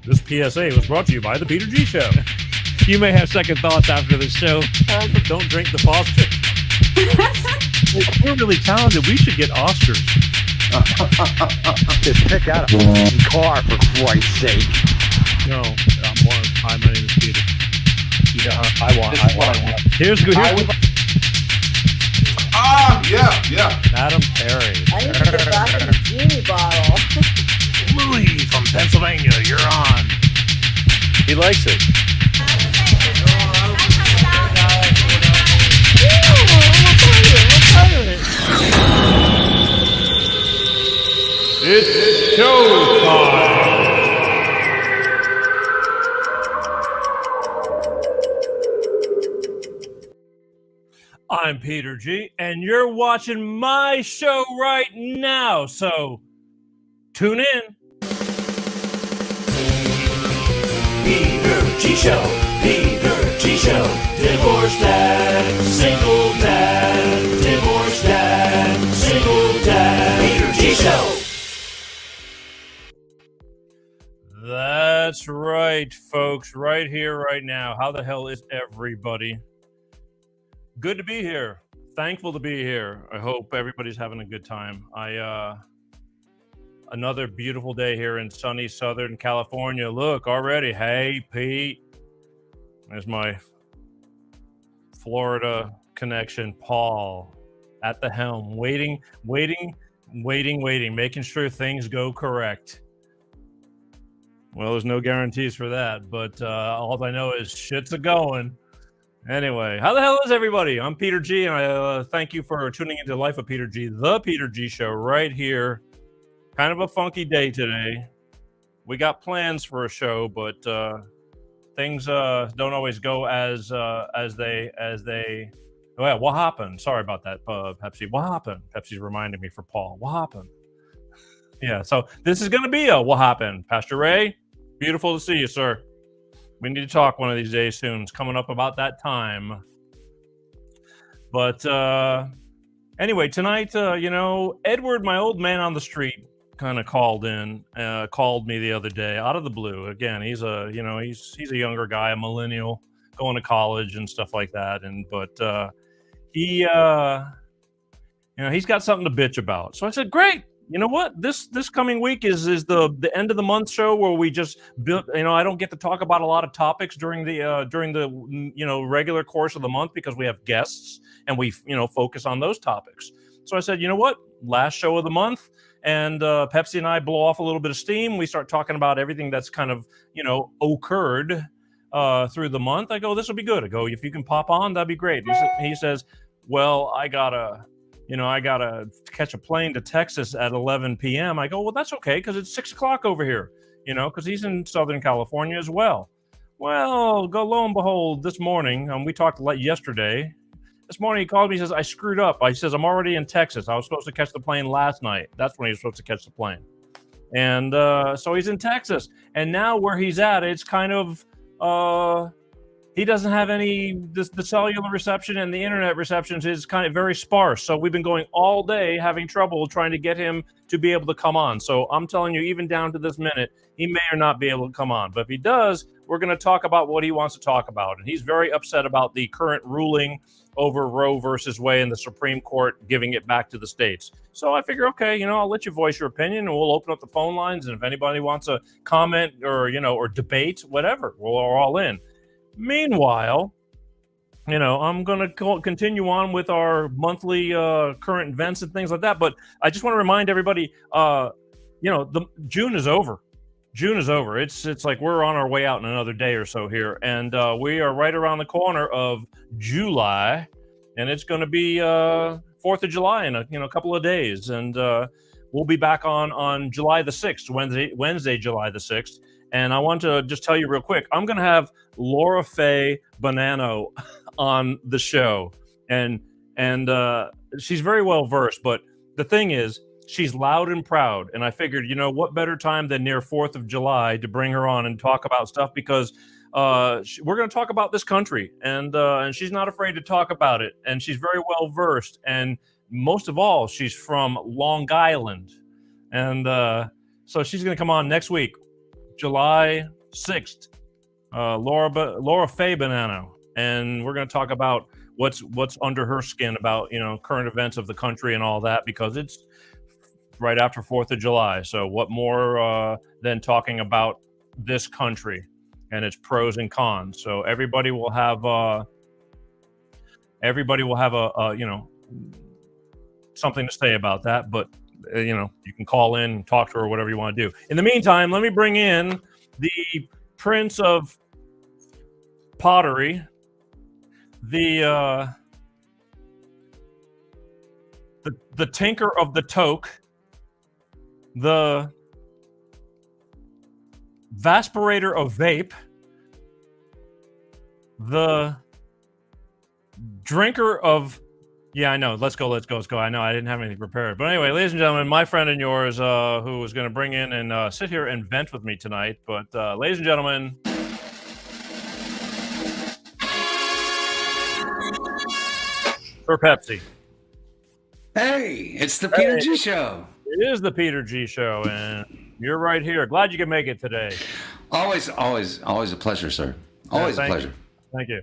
This PSA was brought to you by the Peter G Show. You may have second thoughts after this show. Don't drink the faucet. We're really talented. We should get Oscars. Just pick out a car, for Christ's sake. No, hi, my name is Peter. Yeah, I want. Here's good. Yeah. Madam Perry. I need to get back in the genie bottle. Louis from Pennsylvania, you're on. He likes it. It's showtime. I'm Peter G, and you're watching my show right now, so tune in. Peter G Show, Peter G Show, divorced dad, single dad, divorced dad, single dad, Peter G Show. That's right, folks, right here, right now. How the hell is everybody? Good to be here. Thankful to be here. I hope everybody's having a good time. Another beautiful day here in sunny Southern California. Look, already. Hey, Pete. There's my Florida connection, Paul, at the helm, waiting, making sure things go correct. Well, there's no guarantees for that, but all I know is shit's a-going. Anyway, how the hell is everybody? I'm Peter G, and I thank you for tuning into Life of Peter G, the Peter G Show, right here. Kind of a funky day today. We got plans for a show, but things don't always go as they. Well, what happened? Sorry about that, Pepsi. What happened? Pepsi's reminding me for Paul. What happened? Yeah, so this is going to be a what happened. Pastor Ray, beautiful to see you, sir. We need to talk one of these days soon. It's coming up about that time. But anyway, tonight, Edward, my old man on the street, kind of called me the other day out of the blue. Again, he's a younger guy, a millennial, going to college and stuff like that. But he's got something to bitch about. So I said, great. You know what? This coming week is the end of the month show where we just build. I don't get to talk about a lot of topics during the regular course of the month because we have guests and we focus on those topics. So I said, you know what? Last show of the month, and Pepsi and I blow off a little bit of steam. We start talking about everything that's kind of occurred through the month. I go, this will be good. I go, if you can pop on, that'd be great. He says, well, I gotta catch a plane to Texas at 11 p.m. I go, well, that's okay, because it's 6 o'clock over here, because he's in Southern California as well. Well, lo and behold, this morning, we talked yesterday. This morning he called me, he says, I screwed up. He says, I'm already in Texas. I was supposed to catch the plane last night. That's when he was supposed to catch the plane. And so he's in Texas. And now where he's at, it's kind of... he doesn't have the cellular reception, and the internet reception is kind of very sparse. So we've been going all day having trouble trying to get him to be able to come on. So I'm telling you, even down to this minute, he may or not be able to come on. But if he does, we're going to talk about what he wants to talk about. And he's very upset about the current ruling over Roe versus Wade in the Supreme Court, giving it back to the states. So I figure, okay, I'll let you voice your opinion, and we'll open up the phone lines. And if anybody wants to comment or debate, whatever, we're all in. Meanwhile, I'm going to continue on with our monthly current events and things like that. But I just want to remind everybody, June is over. June is over. It's like we're on our way out in another day or so here. And we are right around the corner of July. And it's going to be 4th of July in a couple of days. And we'll be back on July the 6th, Wednesday, July the 6th. And I want to just tell you real quick, I'm going to have Laura Faye Bonanno on the show. And she's very well versed. But the thing is, she's loud and proud. And I figured, what better time than near 4th of July to bring her on and talk about stuff, because we're going to talk about this country. And she's not afraid to talk about it. And she's very well versed. And most of all, she's from Long Island. And so she's going to come on next week. July 6th, Laura Faye Bonanno, and we're going to talk about what's under her skin about current events of the country and all that, because it's right after 4th of July. So what more than talking about this country and its pros and cons? So everybody will have a something to say about that, but you can call in and talk to her, whatever you want to do. In the meantime, let me bring in the Prince of Pottery, the Tinker of the Toke, the Vaspirator of Vape, the Drinker of... Yeah, I know. Let's go. I know I didn't have anything prepared. But anyway, ladies and gentlemen, my friend and yours, who was going to bring in and sit here and vent with me tonight. But ladies and gentlemen... For Pepsi. Hey, it's the Peter G Show. It is the Peter G Show, and you're right here. Glad you could make it today. Always a pleasure, sir. Always a pleasure. Thank you.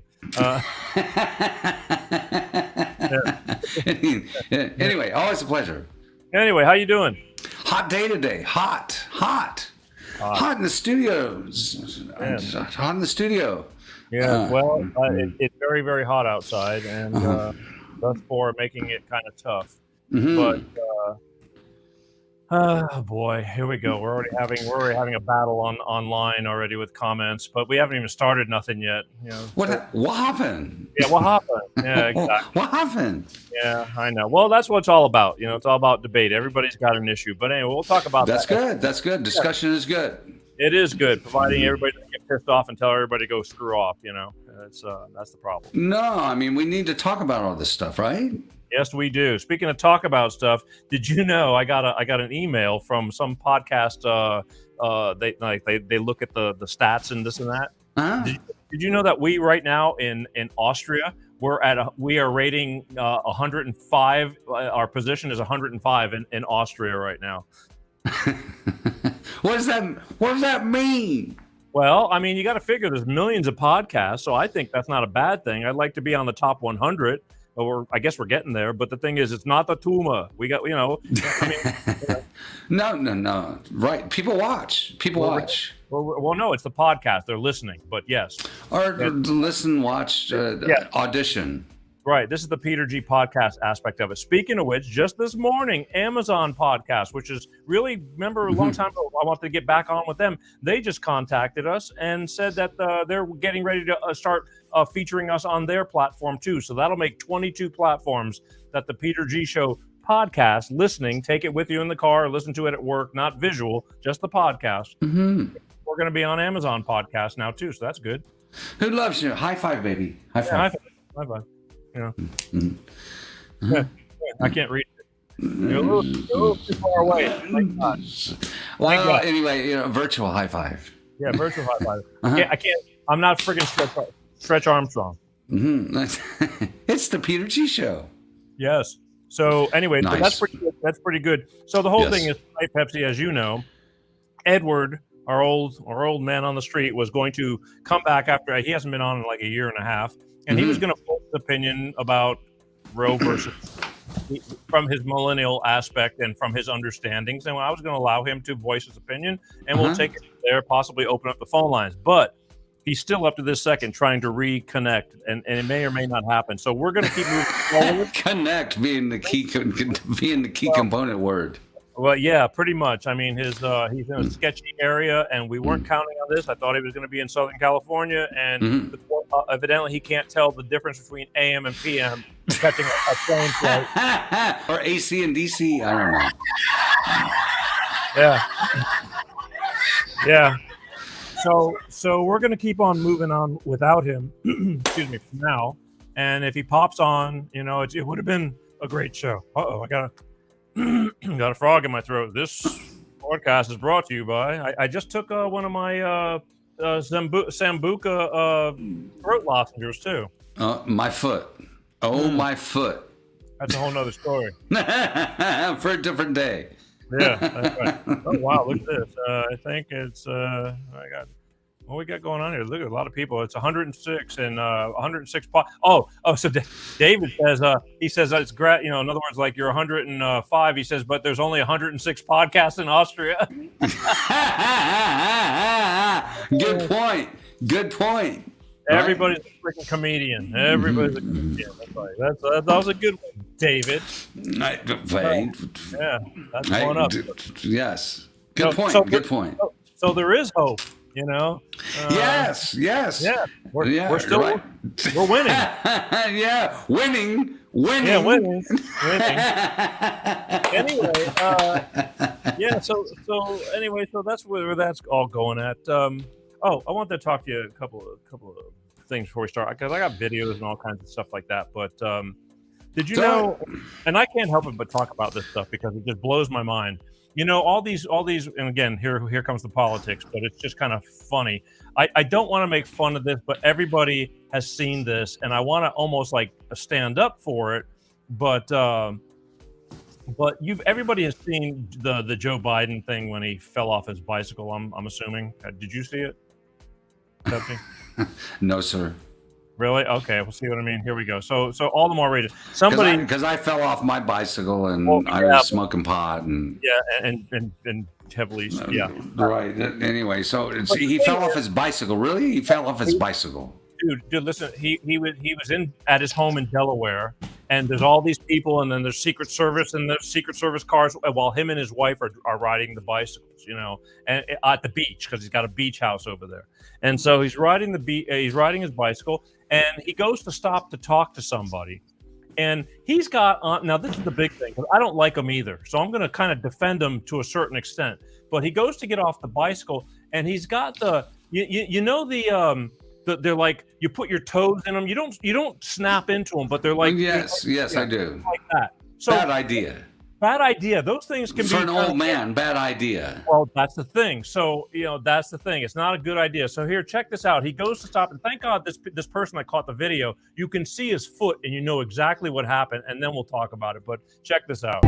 Anyway, always a pleasure. Anyway, how you doing? Hot day today. Hot in the studios. Yeah. Hot in the studio. Yeah, it's very, very hot outside, and thus far making it kind of tough. Mm-hmm. But oh boy, here we go. We're already having a battle online already with comments, but we haven't even started nothing yet. What happened? Yeah, what happened? Yeah, exactly. What happened? Yeah, I know. Well, that's what it's all about. It's all about debate. Everybody's got an issue, but anyway, we'll talk about that. That's good. Discussion is good. It is good, providing everybody doesn't get pissed off and tell everybody to go screw off. That's the problem. No, I mean, we need to talk about all this stuff, right? Yes, we do. Speaking of talk about stuff, did you know I got an email from some podcast? They look at the stats and this and that. Uh-huh. Did you know that we right now in Austria we are rating 105? Our position is 105 in Austria right now. What does that mean? Well, I mean, you got to figure there's millions of podcasts, so I think that's not a bad thing. I'd like to be on the top 100. Or I guess we're getting there, but the thing is, it's not the Tuma. We got, I mean, No. Right. People watch. Well, no, it's the podcast. They're listening, but yes. Or listen, watch, audition. Right. This is the Peter G podcast aspect of it. Speaking of which, just this morning, Amazon podcast, which is really, remember a long time ago, I wanted to get back on with them. They just contacted us and said that they're getting ready to start featuring us on their platform too. So that'll make 22 platforms that the Peter G Show podcast listening, take it with you in the car, listen to it at work, not visual, just the podcast. Mm-hmm. We're going to be on Amazon podcast now too. So that's good. Who loves you? High five, baby. High five. Yeah, high five. Mm-hmm. Yeah, I can't read it. You're a little too far away. Thank God. Well, anyway, virtual high five. Yeah, virtual high five. I can't. I'm not friggin' Stretch Armstrong. Mm-hmm. It's the Peter G Show. Yes. So anyway, nice. So that's pretty good. That's pretty good. So the whole thing is, Pepsi, as you know, Edward, our old man on the street, was going to come back after he hasn't been on in like a year and a half. And he was going to voice his opinion about Roe versus from his millennial aspect and from his understandings. And I was going to allow him to voice his opinion, and we'll take it there, possibly open up the phone lines. But he's still up to this second trying to reconnect, and it may or may not happen. So we're going to keep moving forward. Connect being the key component word. Well, yeah, pretty much. I mean, he's in a sketchy area, and we weren't counting on this. I thought he was going to be in Southern California, and evidently he can't tell the difference between AM and PM catching a plane flight. Or AC and DC, I don't know. Yeah. So we're going to keep on moving on without him, excuse me, for now. And if he pops on, it would have been a great show. Uh-oh, I got a frog in my throat. This podcast is brought to you by. I just took one of my Sambuca throat lozenges too. My foot. My foot. That's a whole nother story. For a different day. Yeah, that's right. Oh wow, look at this. I think it's I got What we got going on here? Look at a lot of people. It's 106 and 106. So David says he says that it's great. You know, in other words, like you're 105. He says, but there's only 106 podcasts in Austria. Good point. Good point. Everybody's a freaking comedian. Everybody's a comedian. That was a good one, David. Yeah, that's going up. Yes. Good point. Good point. So there is hope. You know. Yes. Yeah. We're still we're winning. Yeah, winning. Yeah, winning. Anyway, so that's where that's all going at. I want to talk to you a couple of things before we start, because I got videos and all kinds of stuff like that. But did you know? And I can't help it but talk about this stuff because it just blows my mind. You know, all these, and again, here comes the politics, but it's just kind of funny. I don't want to make fun of this, but everybody has seen this, and I want to almost like stand up for it. But everybody has seen the Joe Biden thing when he fell off his bicycle. I'm assuming. Did you see it? No, sir. Really? Okay, we'll see what I mean. Here we go. So all the more reason. Somebody, because I fell off my bicycle and I was smoking pot and and heavily, yeah. Right. Anyway, so he fell off his bicycle. Really? He fell off his bicycle. Dude, listen. He was at his home in Delaware, and there's all these people, and then there's Secret Service and there's Secret Service cars, while him and his wife are riding the bicycles, you know, and at the beach, because he's got a beach house over there. And so he's riding he's riding his bicycle, and he goes to stop to talk to somebody, and he's got on. Now this is the big thing, because I don't like him either, so I'm going to kind of defend him to a certain extent. But he goes to get off the bicycle, and he's got they're like, you put your toes in them. You don't snap into them, but they're like, yes, I do. Like that. So bad idea. Bad idea. Those things can for be an old man. Bad idea. Well, that's the thing. So that's the thing. It's not a good idea. So here, check this out. He goes to stop, and thank God this person that caught the video, you can see his foot, and you know exactly what happened. And then we'll talk about it. But check this out.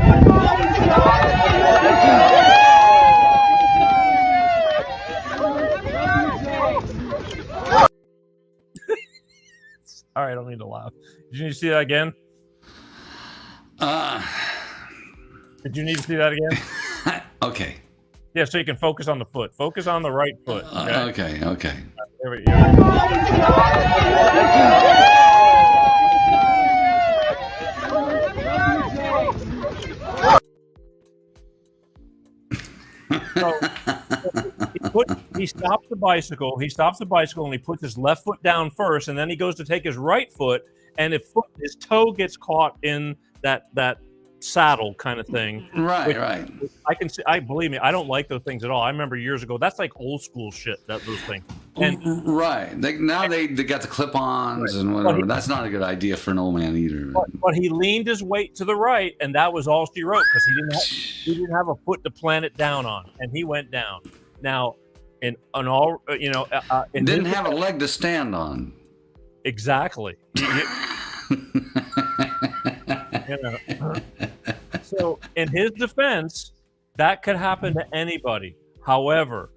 All right, I don't need to laugh. Did you need to see that again? Did you need to see that again? Okay. Yeah, so you can focus on the foot. Focus on the right foot. Okay. There we go. He stops the bicycle. And he puts his left foot down first, and then he goes to take his right foot, and his toe gets caught in that saddle kind of thing. Right. I can see. Believe me, I don't like those things at all. I remember years ago. That's like old school shit. Those things. And right. They got the clip-ons and whatever. That's not a good idea for an old man either. But he leaned his weight to the right, and that was all she wrote, because he didn't have a foot to plant it down on, and he went down. Now, didn't have a leg to stand on. Exactly. So in his defense, that could happen to anybody. However,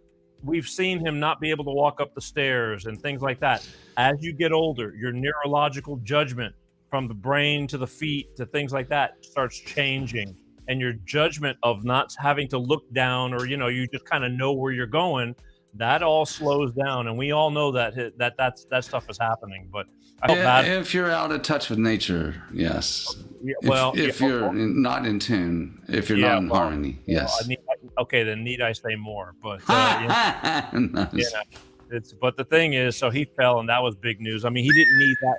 we've seen him not be able to walk up the stairs and things like that. As you get older, your neurological judgment from the brain to the feet to things like that starts changing, and your judgment of not having to look down, or you just kind of know where you're going, that all slows down. And we all know that stuff is happening. But if you're out of touch with nature, yes. If you're not in tune, if you're not in harmony, yes. Then need I say more? But nice. But the thing is, so he fell, and that was big news. I mean, he didn't need that.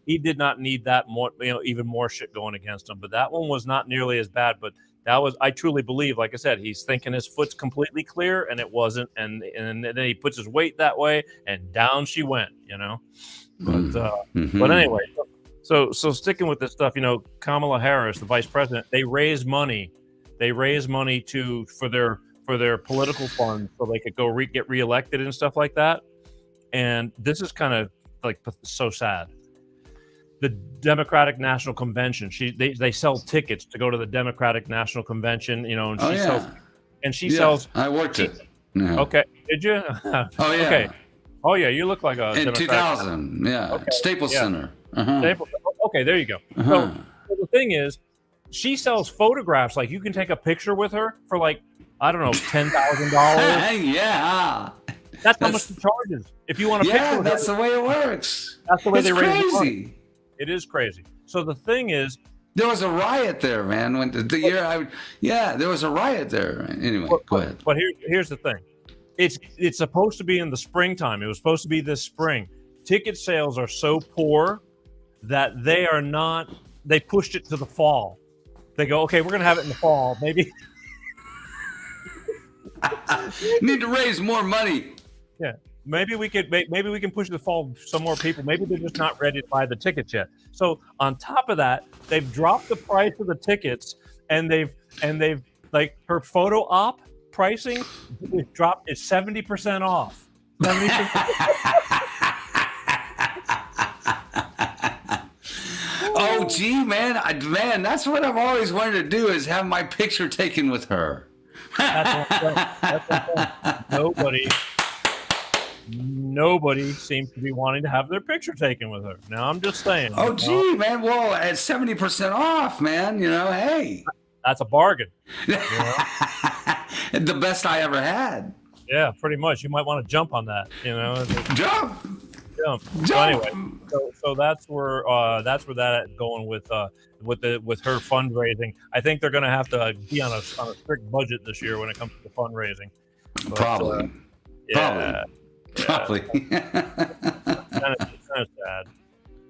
He did not need that more, even more shit going against him. But that one was not nearly as bad. But that was, I truly believe, like I said, he's thinking his foot's completely clear, and it wasn't. And then he puts his weight that way, and down she went. But anyway, so sticking with this stuff, Kamala Harris, the vice president, they raise money for their political funds, so they could go get reelected and stuff like that. And this is kind of like so sad. The Democratic National Convention, they sell tickets to go to the Democratic National Convention, and she sells. I worked it. Yeah. Okay, did you? Oh yeah. Okay. Oh yeah, you look like a in Democrat. 2000. Yeah, Okay, Staples yeah. Center. Staples. Okay, there you go. So the thing is, she sells photographs. Like you can take a picture with her for like I don't know $10,000. Yeah, That's how much she charges. If you want to picture with that's her, the way it works. that's the way It's they raise the money. crazy. It is crazy. So the thing is, There was a riot there, man. When the year there was a riot there. Anyway, go ahead. But here's the thing. It's supposed to be in the springtime. It was supposed to be this spring. Ticket sales are so poor that they are not. They pushed it to the fall. They go, okay, we're gonna have it in the fall. Maybe. Need to raise more money. Yeah. Maybe we can push it to the fall. Some more people. Maybe they're just not ready to buy the tickets yet. So on top of that, they've dropped the price of the tickets, and they've like her photo op pricing is dropped is 70% off. 70%. Oh, gee, man, that's what I've always wanted to do is have my picture taken with her. That's Nobody seems to be wanting to have their picture taken with her. Now I'm just saying. Oh, gee, man, well, at 70% off, man, hey. That's a bargain. The best I ever had. Yeah, pretty much. You might want to jump on that. Jump. So anyway, so that's where that going with her fundraising. I think they're going to have to be on a strict budget this year when it comes to fundraising. But, Probably.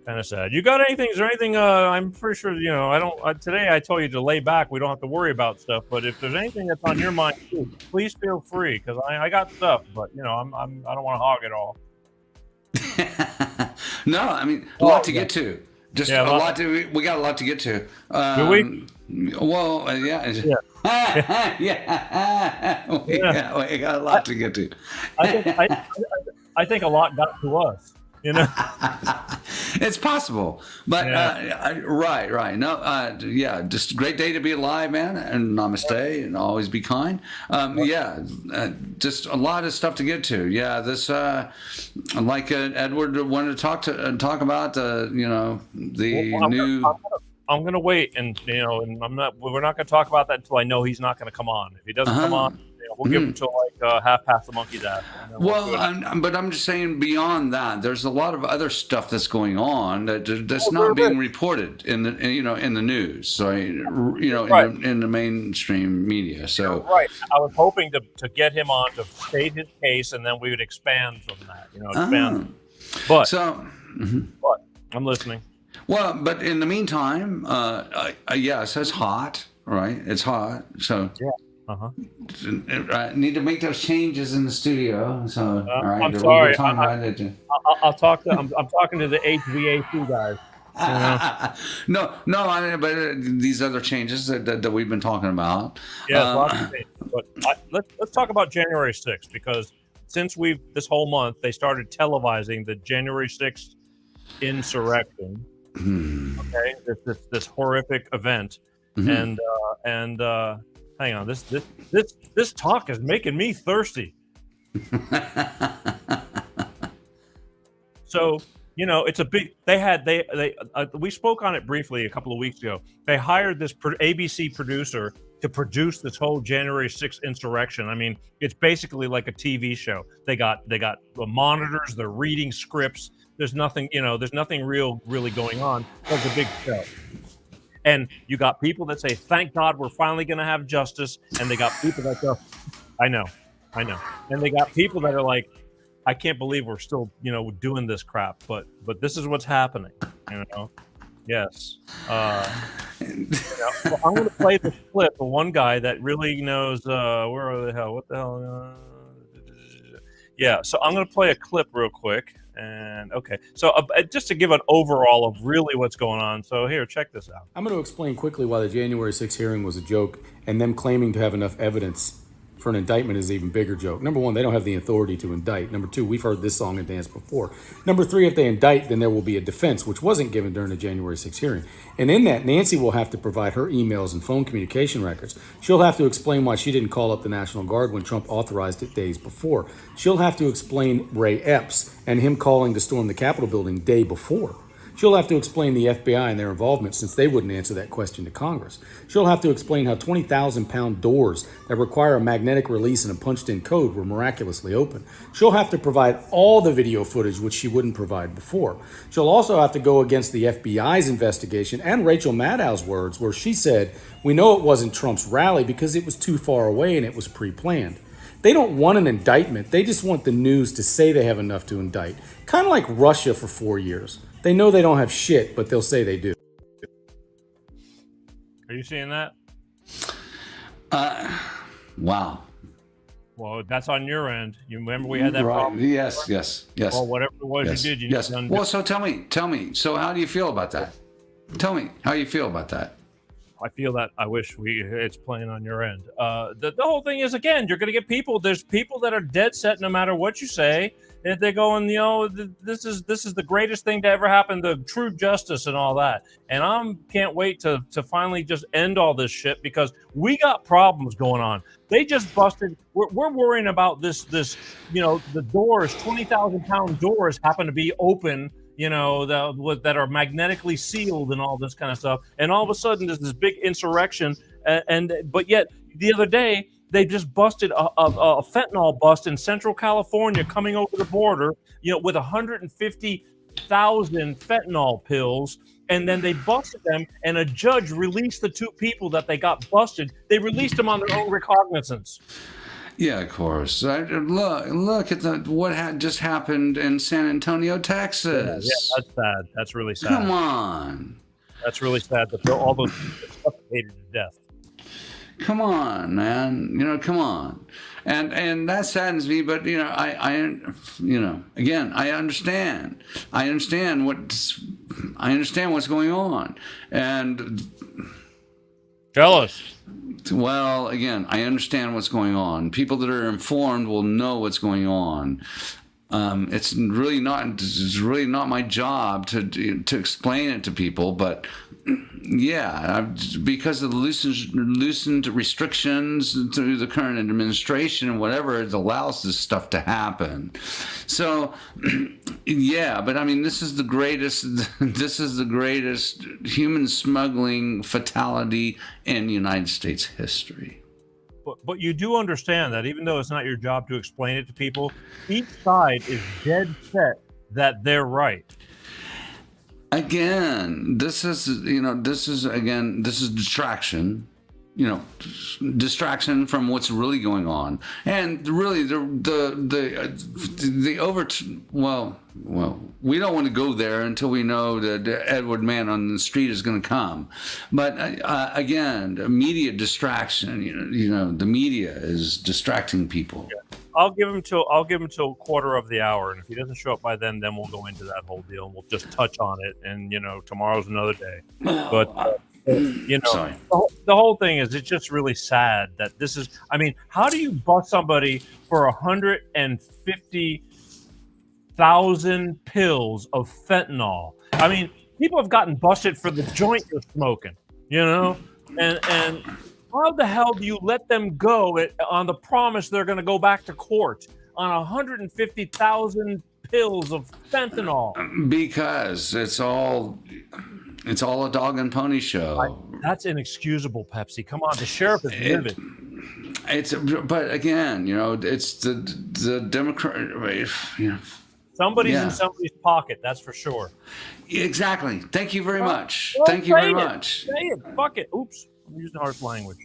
Kind of sad. You got anything? Is there anything? I'm pretty sure I don't. Today I told you to lay back. We don't have to worry about stuff. But if there's anything that's on your mind, too, please feel free because I got stuff. But I don't want to hog it all. No, I mean a lot to get to. Just a lot to. We got a lot to get to. Do we? Well, yeah. We got a lot to get to. I think a lot got to us. It's possible, but right. No, just a great day to be alive, man, and namaste, and always be kind. Just a lot of stuff to get to. Yeah, this like Edward wanted to talk about the new. I'm gonna wait, and and we're not gonna talk about that until I know he's not gonna come on. If he doesn't come on, we'll give him till like half past the monkey's ass. But I'm just saying beyond that, there's a lot of other stuff that's going on that's not being reported in the in the news. So in the mainstream media. So right, I was hoping to get him on to state his case, and then we would expand from that. But I'm listening. Well, but in the meantime, yes, it's hot, right? It's hot, so I need to make those changes in the studio. So, all right, I'm sorry. I'll talk to. I'm talking to the HVAC guys. No, but these other changes that we've been talking about. Yeah, lots of things. But let's talk about January 6th because since this whole month they started televising the January 6th insurrection. Okay, this horrific event, and hang on, this talk is making me thirsty. So it's a big. We spoke on it briefly a couple of weeks ago. They hired this ABC producer to produce this whole January 6th insurrection. I mean, it's basically like a TV show. They got the monitors. They're reading scripts. There's nothing, there's nothing really going on. It's a big show. And you got people that say, thank God we're finally going to have justice. And they got people that go, I know. And they got people that are like, I can't believe we're still, doing this crap. But this is what's happening, Yes. So I'm going to play this clip of one guy that really knows, what the hell? Yeah, so I'm going to play a clip real quick. And okay, so just to give an overall of really what's going on. So here, check this out. I'm going to explain quickly why the January 6th hearing was a joke and them claiming to have enough evidence for an indictment is an even bigger joke. Number one, they don't have the authority to indict. Number two, we've heard this song and dance before. Number three, if they indict, then there will be a defense, which wasn't given during the January 6th hearing. And in that, Nancy will have to provide her emails and phone communication records. She'll have to explain why she didn't call up the National Guard when Trump authorized it days before. She'll have to explain Ray Epps and him calling to storm the Capitol building day before. She'll have to explain the FBI and their involvement since they wouldn't answer that question to Congress. She'll have to explain how 20,000-pound doors that require a magnetic release and a punched-in code were miraculously open. She'll have to provide all the video footage which she wouldn't provide before. She'll also have to go against the FBI's investigation and Rachel Maddow's words where she said, "We know it wasn't Trump's rally because it was too far away and it was pre-planned." They don't want an indictment. They just want the news to say they have enough to indict. Kind of like Russia for 4 years. They know they don't have shit, but they'll say they do. Are you seeing that? Wow. Well, that's on your end. You remember we had that Right. problem? Yes. Well, whatever it was Yes. you did, you Yes. done. Well, so tell me. So how do you feel about that? Tell me how you feel about that. I feel that I wish it's playing on your end. The whole thing is, again, you're going to get people. There's people that are dead set no matter what you say. If they're going, this is the greatest thing to ever happen, the true justice and all that. And I can't wait to finally just end all this shit because we got problems going on. They just busted. We're worrying about this. The doors, 20,000-pound doors, happen to be open. That are magnetically sealed and all this kind of stuff. And all of a sudden, there's this big insurrection. But yet, the other day, they just busted a fentanyl bust in Central California coming over the border, with 150,000 fentanyl pills. And then they busted them, and a judge released the two people that they got busted. They released them on their own recognizance. Yeah, of course. Look at what just happened in San Antonio, Texas. Yeah, that's sad. That's really sad. Come on. That's really sad that all those people suffocated to death. Come on, man. Come on. And that saddens me, but again, I understand. I understand what's going on. And tell us. Well, again, I understand what's going on. People that are informed will know what's going on. It's really not my job to explain it to people, but yeah, because of the loosened restrictions through the current administration and whatever, it allows this stuff to happen. So, yeah, but I mean, this is the greatest human smuggling fatality in United States history. But you do understand that even though it's not your job to explain it to people, each side is dead set that they're right. Again, this is distraction. Distraction from what's really going on, and really the Overturn. Well, we don't want to go there until we know that Edward Man on the street is going to come. But again, media distraction. The media is distracting people. Yeah. I'll give him till a quarter of the hour, and if he doesn't show up by then we'll go into that whole deal and we'll just touch on it. And tomorrow's another day. But Sorry. The whole thing is, it's just really sad that this is. I mean, how do you bust somebody for 150,000 pills of fentanyl? I mean, people have gotten busted for the joint you're smoking, and how the hell do you let them go on the promise they're going to go back to court on 150,000 pills of fentanyl? Because it's all a dog and pony show. That's inexcusable, Pepsi. Come on, the sheriff is livid. But again, it's the Democrat. Somebody's in somebody's pocket. That's for sure. Exactly. Thank you very much. Well, Thank you very much. Say it. Fuck it. Oops. I'm using harsh language.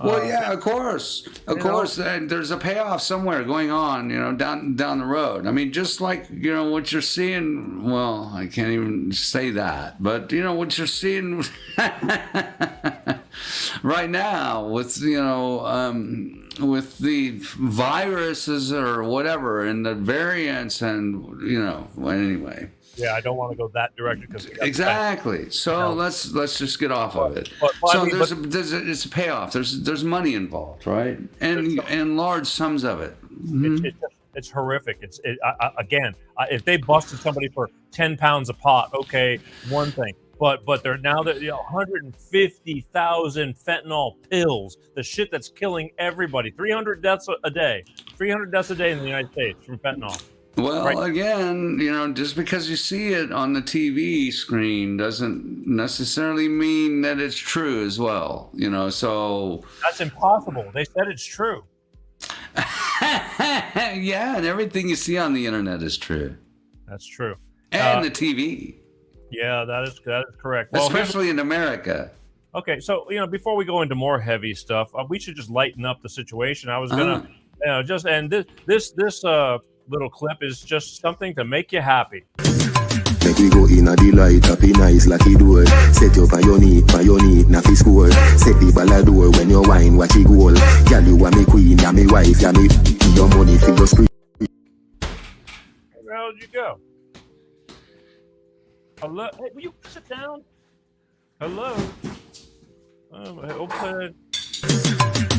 Well, yeah, of course. There's a payoff somewhere going on, down the road. I mean, just like, what you're seeing, well, I can't even say that, but, what you're seeing right now with the viruses or whatever and the variants and, anyway. Yeah, I don't want to go that direction because Exactly. So let's just get off of it. So it's a payoff. There's money involved, right? And large sums of it. It's horrific. Again, if they busted somebody for 10 pounds a pot, okay, one thing. But they're now that 150,000 fentanyl pills, the shit that's killing everybody. 300 deaths a day. 300 deaths a day in the United States from fentanyl. Well, again, just because you see it on the TV screen doesn't necessarily mean that it's true as well. So that's impossible. They said it's true. Yeah, and everything you see on the internet is true. That's true. And the TV. Yeah, that is correct. Well, especially in America. Okay, so before we go into more heavy stuff, we should just lighten up the situation. I was gonna, just and this little clip is just something to make you happy. Make we go in a delight, happy nice lucky door. Set you on your knee, naffy score. Set the ballador when you wine, watch it goal. Girl, you are me queen, you me wife, you me your money for your spree. Where did you go? Hello, hey, will you sit down? Hello. Open.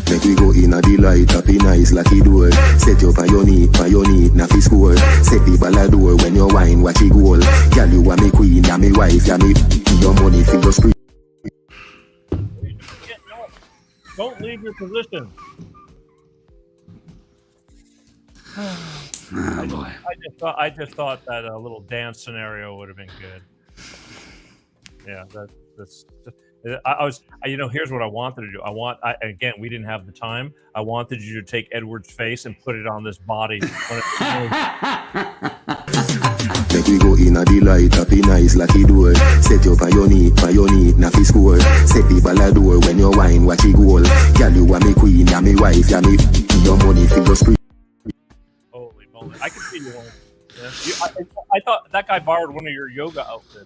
Make we go in a delight, happy nice lucky door. Set you on your knee, naffy score. Set the ballador when you wine, watch it goal. Girl, you are me queen, you me wife, you me your money for your spree. Don't leave your position. Oh boy! I just thought that a little dance scenario would have been good. Yeah, that's. I was, here's what I wanted to do. Again, we didn't have the time. I wanted you to take Edward's face and put it on this body. Make we go in a delight, happy nice lucky door. Set you on your knee, naffy score. Set the ballador when you wine, watch it goal. Girl, you are me queen, you me wife, you me your money for your spree. Holy moly! I can see you. I thought that guy borrowed one of your yoga outfits.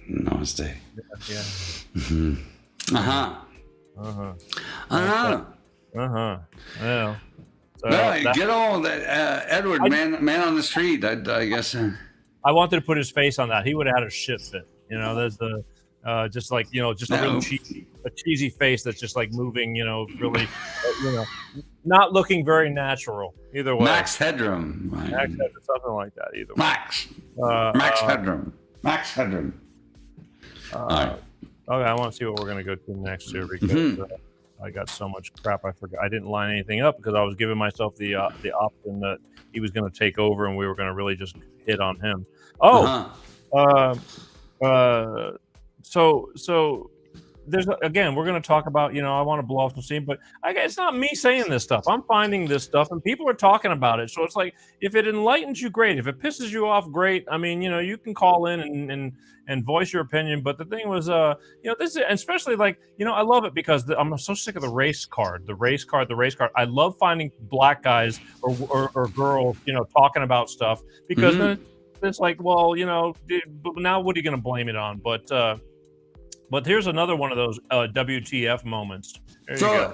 Namaste. Yeah. Yeah. So get on that Edward man on the street. I guess. I wanted to put his face on that. He would have had a shit fit. There's the just like just a real cheesy face that's just like moving. Really, not looking very natural. Either way. Max Headroom. Something like that. Either way. Max Headroom. Max Headroom. Okay, I want to see what we're going to go to next here because I got so much crap I forgot. I didn't line anything up because I was giving myself the option that he was going to take over and we were going to really just hit on him. So there's again, we're going to talk about, I want to blow off the scene, but it's not me saying this stuff. I'm finding this stuff and people are talking about it. So it's like, if it enlightens you, great. If it pisses you off, great. I mean, you can call in and voice your opinion. But the thing was, this is, especially like, I love it because I'm so sick of the race card. I love finding black guys or girls, talking about stuff because then it's like, well, now what are you going to blame it on? But here's another one of those WTF moments. There you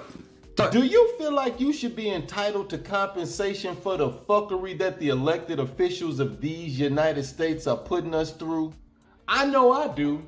go. Do you feel like you should be entitled to compensation for the fuckery that the elected officials of these United States are putting us through? I know I do.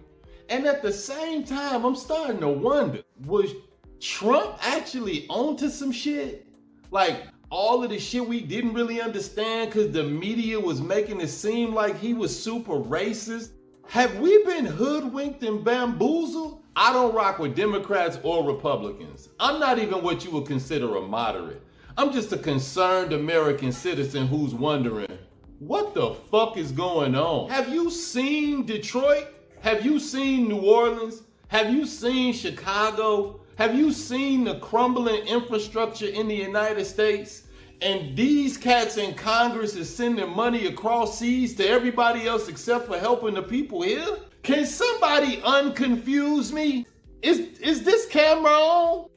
And at the same time, I'm starting to wonder, was Trump actually onto some shit? Like all of the shit we didn't really understand because the media was making it seem like he was super racist? Have we been hoodwinked and bamboozled? I don't rock with Democrats or Republicans. I'm not even what you would consider a moderate. I'm just a concerned American citizen who's wondering, what the fuck is going on? Have you seen Detroit? Have you seen New Orleans? Have you seen Chicago? Have you seen the crumbling infrastructure in the United States? And these cats in Congress is sending money across seas to everybody else except for helping the people here? Can somebody unconfuse me? Is this camera on?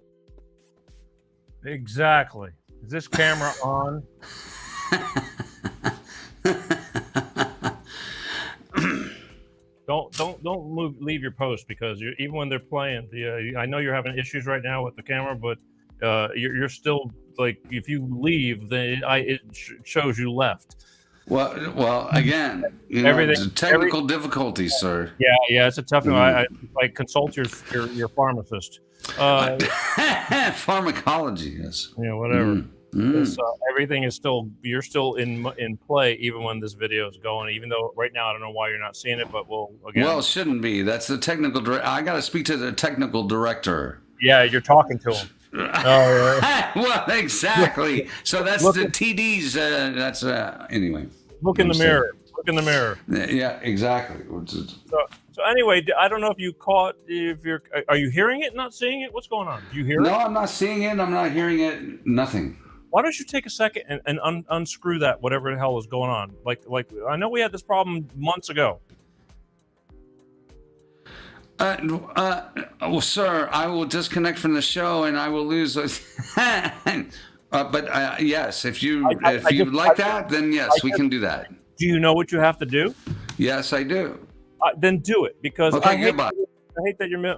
Exactly. Is this camera on? Don't leave your post because even when they're playing, I know you're having issues right now with the camera, but you're still like, if you leave, then it shows you left. Well, again, Everything- technical difficulties, sir. Yeah, it's a tough one. I like consult your pharmacist. Pharmacology, yes. Yeah, whatever. Everything is you're still in play even when this video is going. Even though right now I don't know why you're not seeing it, but we'll again. Well, it shouldn't be. That's the technical director. I got to speak to the technical director. Yeah, you're talking to him. Oh, yeah. Well, exactly. So that's the TDs. That's anyway. Look in the mirror. Look in the mirror. Yeah, exactly. So anyway, I don't know if you caught. Are you hearing it? Not seeing it? What's going on? Do you hear it? No, I'm not seeing it. I'm not hearing it. Nothing. Why don't you take a second and unscrew that, whatever the hell is going on? Like I know we had this problem months ago. Well, sir, I will disconnect from the show and I will lose. But yes, if you like that, then yes, we can do that. Do you know what you have to do? Yes, I do. Then do it because Okay, I hate that you're.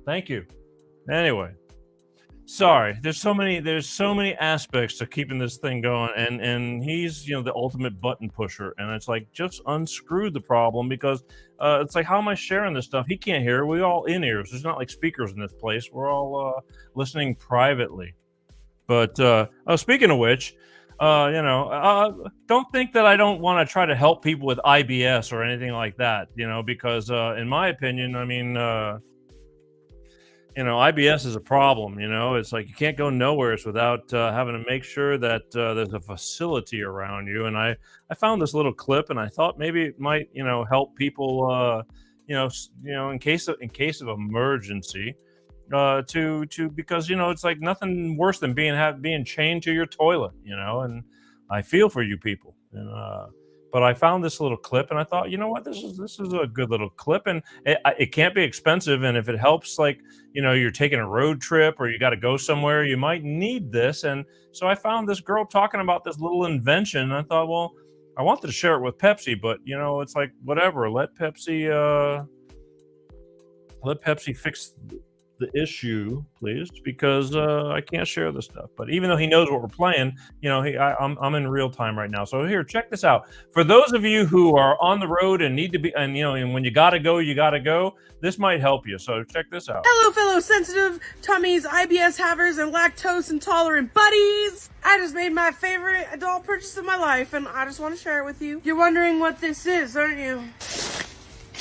Thank you. Anyway. Sorry, there's so many aspects to keeping this thing going, and he's the ultimate button pusher, and it's like just unscrew the problem because it's like how am I sharing this stuff? He can't hear it. We all in ears. There's not like speakers in this place. We're all listening privately. But speaking of which, don't think that I don't want to try to help people with IBS or anything like that. Because in my opinion, I mean. IBS is a problem. It's like you can't go nowhere without having to make sure that there's a facility around you. And I found this little clip, and I thought maybe it might help people in case of emergency because it's like nothing worse than being chained to your toilet. And I feel for you people. But I found this little clip, and I thought, you know what, this is a good little clip, and it can't be expensive. And if it helps, like you're taking a road trip or you got to go somewhere, you might need this. And so I found this girl talking about this little invention. And I thought, well, I wanted to share it with Pepsi, but it's like whatever. Let Pepsi fix the issue, please, because I can't share this stuff. But even though he knows what we're playing, I'm in real time right now. So here, check this out. For those of you who are on the road and need to be, and when you gotta go, this might help you. So check this out. Hello, fellow sensitive tummies, IBS havers, and lactose intolerant buddies. I just made my favorite adult purchase of my life, and I just want to share it with you. You're wondering what this is, aren't you?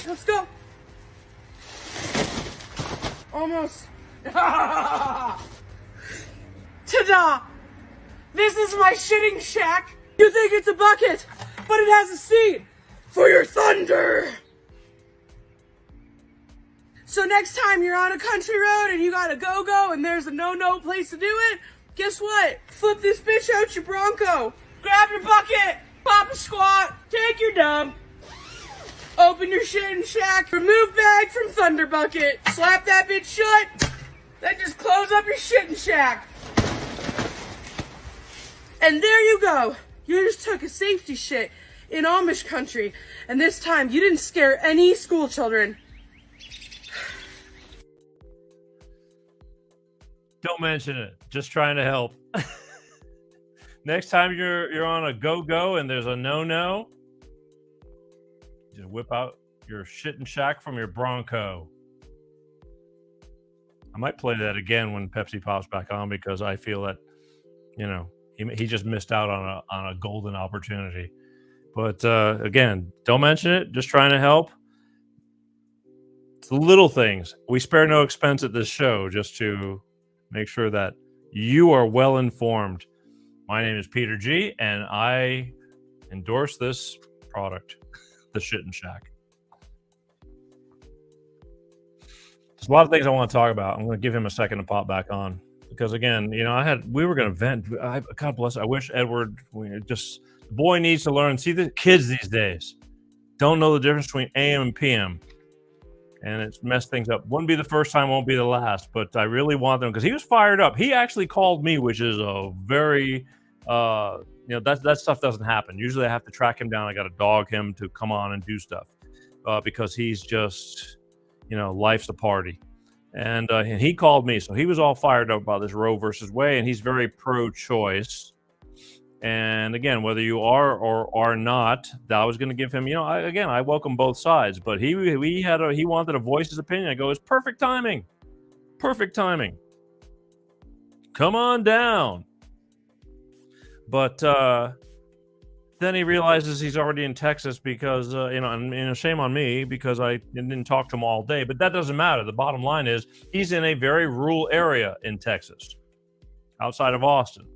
Let's go. Almost. Ta-da! This is my shitting shack. You think it's a bucket, but it has a seat for your thunder. So next time you're on a country road and you gotta go and there's a no place to do it, guess what? Flip this bitch out your Bronco. Grab your bucket, pop a squat, take your dump. Open your shitting shack, remove bag from Thunder Bucket, slap that bitch shut, then just close up your shitting shack. And there you go. You just took a safety shit in Amish country, and this time you didn't scare any school children. Don't mention it. Just trying to help. Next time you're on a go and there's a no. Just whip out your shitting shack from your Bronco. I might play that again when Pepsi pops back on because I feel that, he just missed out on a golden opportunity. But again, don't mention it. Just trying to help. It's the little things. We spare no expense at this show just to make sure that you are well informed. My name is Peter G, and I endorse this product. The Shitting Shack. There's a lot of things I want to talk about. I'm going to give him a second to pop back on because again, we were going to vent. God bless. I wish Edward. The boy needs to learn. See, the kids these days don't know the difference between AM and PM, and it's messed things up. Wouldn't be the first time, won't be the last. But I really want them because he was fired up. He actually called me, which is a very that stuff doesn't happen. Usually I have to track him down. I got to dog him to come on and do stuff because he's just, life's a party. And he called me. So he was all fired up about this Roe versus Wade, and he's very pro-choice. And again, whether you are or are not, I was going to give him, I welcome both sides, but he wanted to voice his opinion. I go, it's perfect timing. Perfect timing. Come on down. But then he realizes he's already in Texas because, and shame on me because I didn't talk to him all day, but that doesn't matter. The bottom line is he's in a very rural area in Texas, outside of Austin.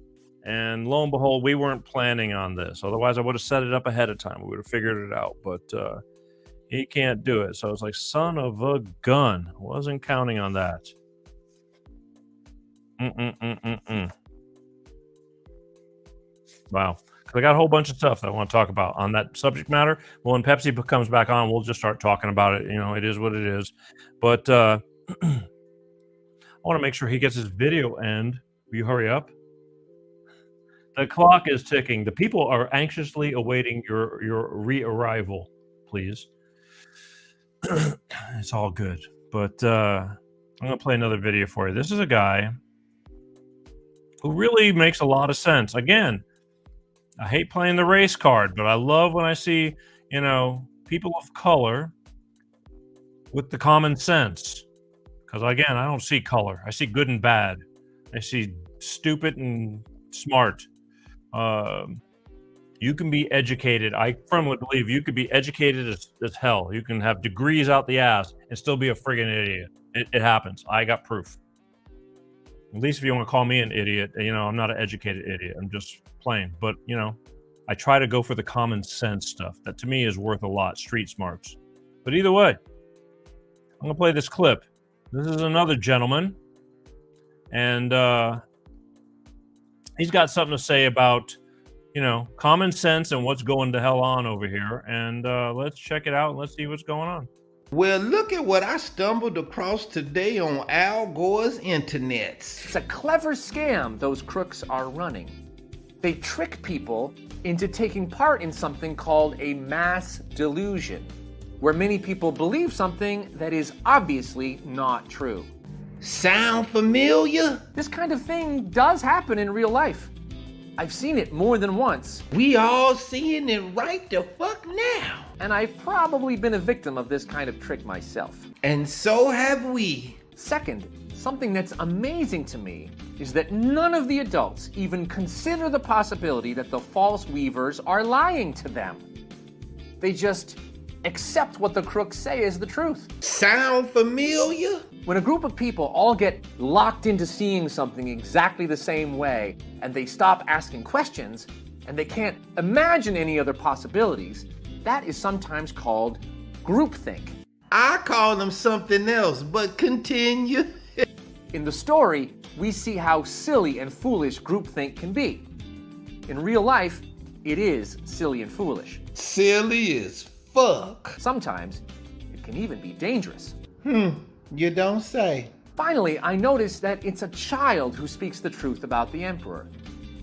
And lo and behold, we weren't planning on this. Otherwise, I would have set it up ahead of time. We would have figured it out. But he can't do it. So it's like, son of a gun. Wasn't counting on that. Wow. I got a whole bunch of stuff that I want to talk about on that subject matter. Well, when Pepsi comes back on, we'll just start talking about it. It is what it is. But I want to make sure he gets his video end. Will you hurry up? The clock is ticking. The people are anxiously awaiting your re-arrival, please. It's all good. But I'm going to play another video for you. This is a guy who really makes a lot of sense. Again, I hate playing the race card, but I love when I see, people of color with the common sense. Because, again, I don't see color. I see good and bad. I see stupid and smart. You can be educated. I firmly believe you could be educated as hell. You can have degrees out the ass and still be a friggin' idiot. It happens. I got proof. At least if you want to call me an idiot, I'm not an educated idiot. I'm just plain. But, I try to go for the common sense stuff. That to me is worth a lot. Street smarts. But either way, I'm going to play this clip. This is another gentleman. And, he's got something to say about, common sense and what's going to hell on over here. And let's check it out and let's see what's going on. Well, look at what I stumbled across today on Al Gore's internets. It's a clever scam those crooks are running. They trick people into taking part in something called a mass delusion, where many people believe something that is obviously not true. Sound familiar? This kind of thing does happen in real life. I've seen it more than once. We all seeing it right the fuck now. And I've probably been a victim of this kind of trick myself. And so have we. Second, something that's amazing to me is that none of the adults even consider the possibility that the false weavers are lying to them. They just accept what the crooks say is the truth. Sound familiar? When a group of people all get locked into seeing something exactly the same way, and they stop asking questions, and they can't imagine any other possibilities, that is sometimes called groupthink. I call them something else, but continue. In the story, we see how silly and foolish groupthink can be. In real life, it is silly and foolish. Silly as fuck. Sometimes, it can even be dangerous. You don't say. Finally, I noticed that it's a child who speaks the truth about the emperor.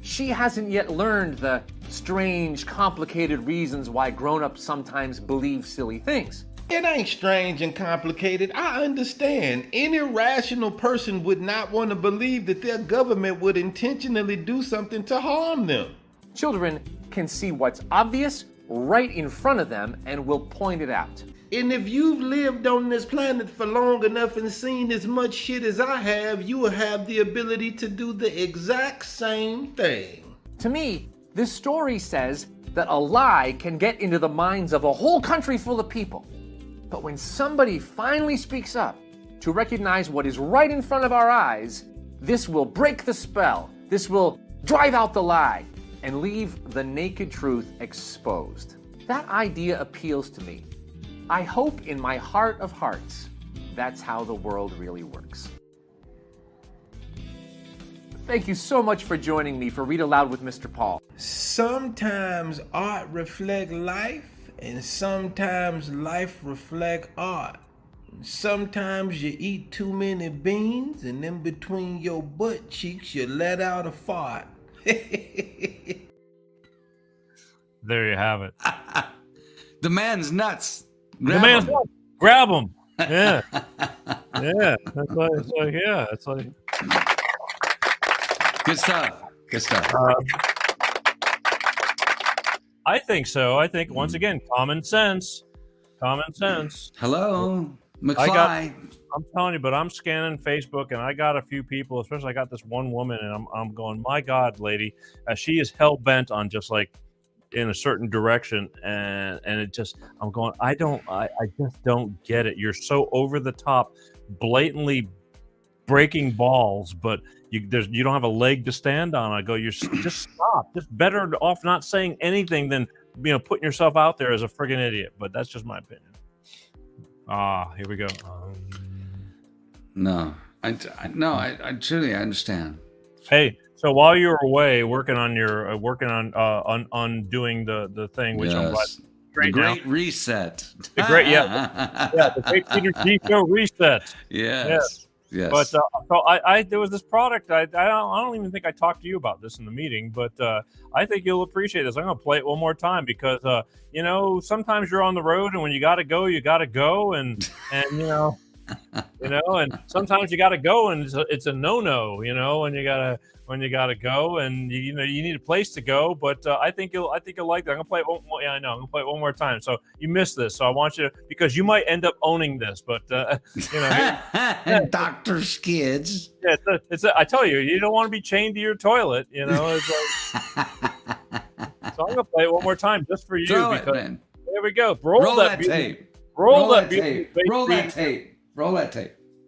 She hasn't yet learned the strange, complicated reasons why grown-ups sometimes believe silly things. It ain't strange and complicated. I understand. Any rational person would not want to believe that their government would intentionally do something to harm them. Children can see what's obvious right in front of them and will point it out. And if you've lived on this planet for long enough and seen as much shit as I have, you will have the ability to do the exact same thing. To me, this story says that a lie can get into the minds of a whole country full of people. But when somebody finally speaks up to recognize what is right in front of our eyes, this will break the spell. This will drive out the lie and leave the naked truth exposed. That idea appeals to me. I hope in my heart of hearts, that's how the world really works. Thank you so much for joining me for Read Aloud with Mr. Paul. Sometimes art reflects life, and sometimes life reflects art. Sometimes you eat too many beans, and in between your butt cheeks, you let out a fart. There you have it. The man's nuts. Grab him. Yeah. Yeah. It's like Good stuff. Good stuff. I think so. I think once again, common sense. Common sense. Hello, I got. McFly. I'm telling you, but I'm scanning Facebook, and I got a few people. Especially, I got this one woman, and I'm going, my God, lady, she is hell bent on just like in a certain direction, and it just, I'm going, I just don't get it. You're so over the top, blatantly breaking balls, but you don't have a leg to stand on. I go, just stop. Just better off not saying anything than putting yourself out there as a friggin' idiot. But that's just my opinion. Here we go. No, I truly understand. Hey, so while you're away working on your on doing the thing, which I'm glad. The great reset. The great, the great Peter G. Show reset. Yes. But so there was this product. I don't even think I talked to you about this in the meeting, but I think you'll appreciate this. I'm going to play it one more time because sometimes you're on the road, and when you got to go, and and sometimes you got to go, and it's a no-no, when you gotta go, and you need a place to go. But I think you'll like that. I'm gonna play it. I'm gonna play it one more time. So you missed this, so I want you to, because you might end up owning this. But Dr. Skids. Yeah, I tell you, you don't want to be chained to your toilet. It's like, so I'm gonna play it one more time just for you. There we go. Roll that tape. Roll that tape. Roll that tape.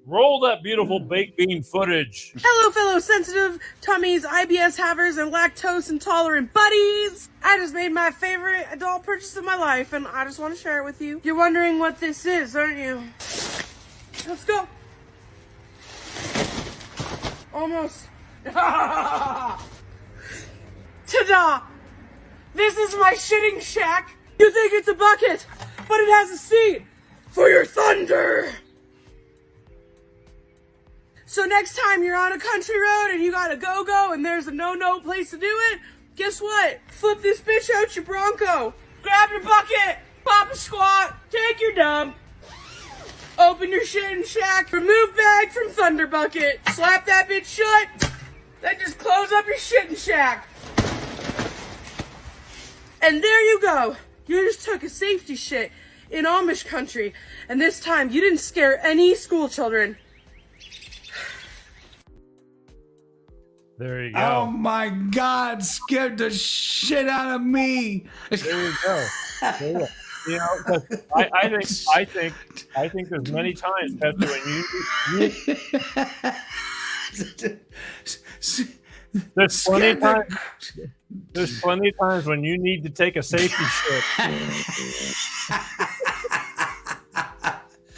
Roll that beautiful baked bean footage. Hello, fellow sensitive tummies, IBS havers, and lactose intolerant buddies. I just made my favorite adult purchase of my life, and I just want to share it with you. You're wondering what this is, aren't you? Let's go. Almost. Ta-da! This is my shitting shack. You think it's a bucket, but it has a seat for your thunder. So next time you're on a country road and you got a go-go and there's a no-no place to do it, guess what? Flip this bitch out your Bronco. Grab your bucket, pop a squat, take your dump, open your shitting shack, remove bag from Thunder Bucket, slap that bitch shut, then just close up your shitting shack. And there you go. You just took a safety shit in Amish country, and this time you didn't scare any school children. There you go. Oh my God! Scared the shit out of me. There you go. I think there's many times, Petra, when there's plenty of times when you need to take a safety shit.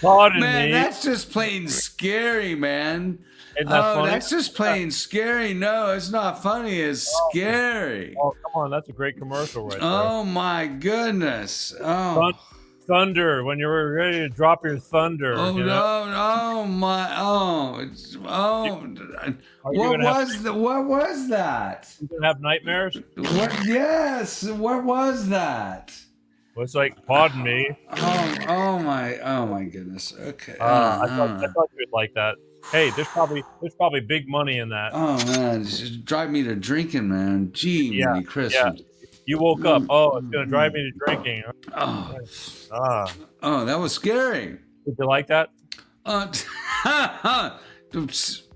Pardon me. That's just plain scary, man. Funny? That's just plain scary. No, it's not funny. It's scary. Oh, come on. That's a great commercial right there. Oh, my goodness. Oh. Thunder, when you're ready to drop your thunder. Oh, no. Oh, my. Oh. What was that? You going to have nightmares? What? Yes. What was that? Well, it's like, pardon me. Oh, my goodness. Okay. I thought you would like that. Hey, there's probably big money in that. Oh man, just drive me to drinking, man. Gee, Christmas. Yeah. You woke up. Oh, it's gonna drive me to drinking. Oh, that was scary. Did you like that?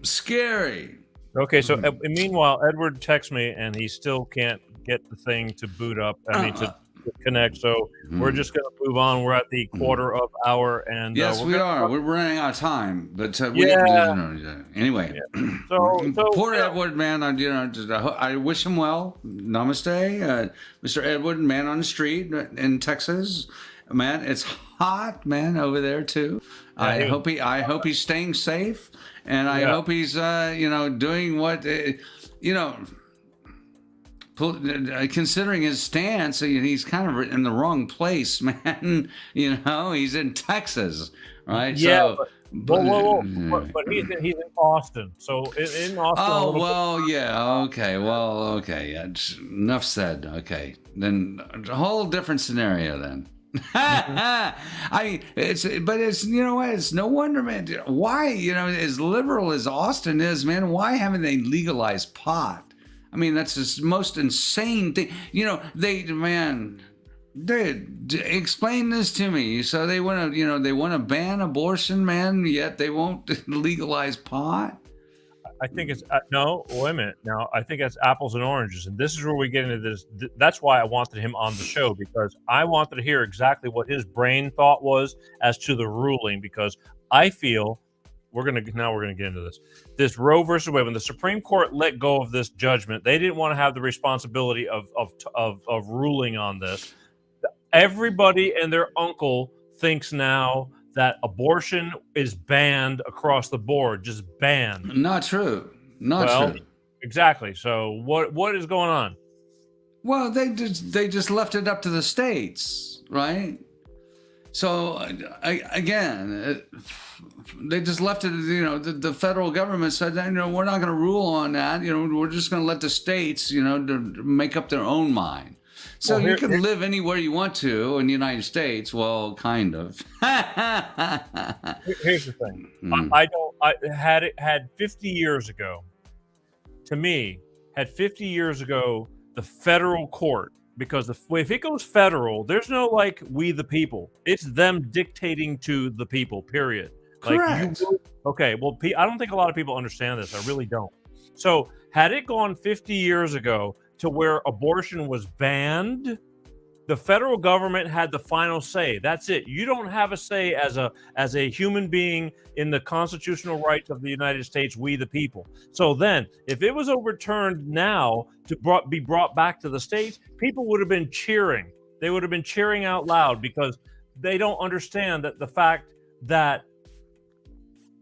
Scary. Okay, so meanwhile, Edward texts me, and he still can't get the thing to boot up. To connect. So we're just going to move on. We're at the quarter of hour, and yes, we are. We're running out of time, but anyway. Yeah. So poor Edward, man. I wish him well. Namaste, Mr. Edward, man on the street in Texas. Man, it's hot, man, over there too. I hope he's staying safe, and I hope he's doing what considering his stance, he's kind of in the wrong place, man. He's in Texas, right? Yeah, but he's in Austin. So in Austin. Oh well, yeah. Okay. Well, okay. Yeah. Enough said. Okay. Then a whole different scenario then. I mean, it's no wonder, man. Why, as liberal as Austin is, man, why haven't they legalized pot? I mean, that's the most insane thing. They explain this to me. So they want to ban abortion, man, yet they won't legalize pot. I think it's no. Wait a minute. Now I think it's apples and oranges, and this is where we get into this. That's why I wanted him on the show, because I wanted to hear exactly what his brain thought was as to the ruling. Because I feel we're gonna get into this. This Roe versus Wade. When the Supreme Court let go of this judgment, they didn't want to have the responsibility of ruling on this. Everybody and their uncle thinks now that abortion is banned across the board, just banned. Not true. Not true. Exactly. So what is going on? Well, they just left it up to the states, right? So they just left it. The federal government said, we're not going to rule on that. We're just going to let the states, to make up their own mind. So you can live anywhere you want to in the United States. Well, kind of. Here's the thing. Had 50 years ago, to me, had 50 years ago, the federal court, because if it goes federal, there's no we the people. It's them dictating to the people, period. Correct. Okay, well, I don't think a lot of people understand this. I really don't. So had it gone 50 years ago to where abortion was banned, the federal government had the final say. That's it. You don't have a say as a human being in the constitutional rights of the United States, we the people. So then, if it was overturned now to be brought back to the states, people would have been cheering. They would have been cheering out loud, because they don't understand that the fact that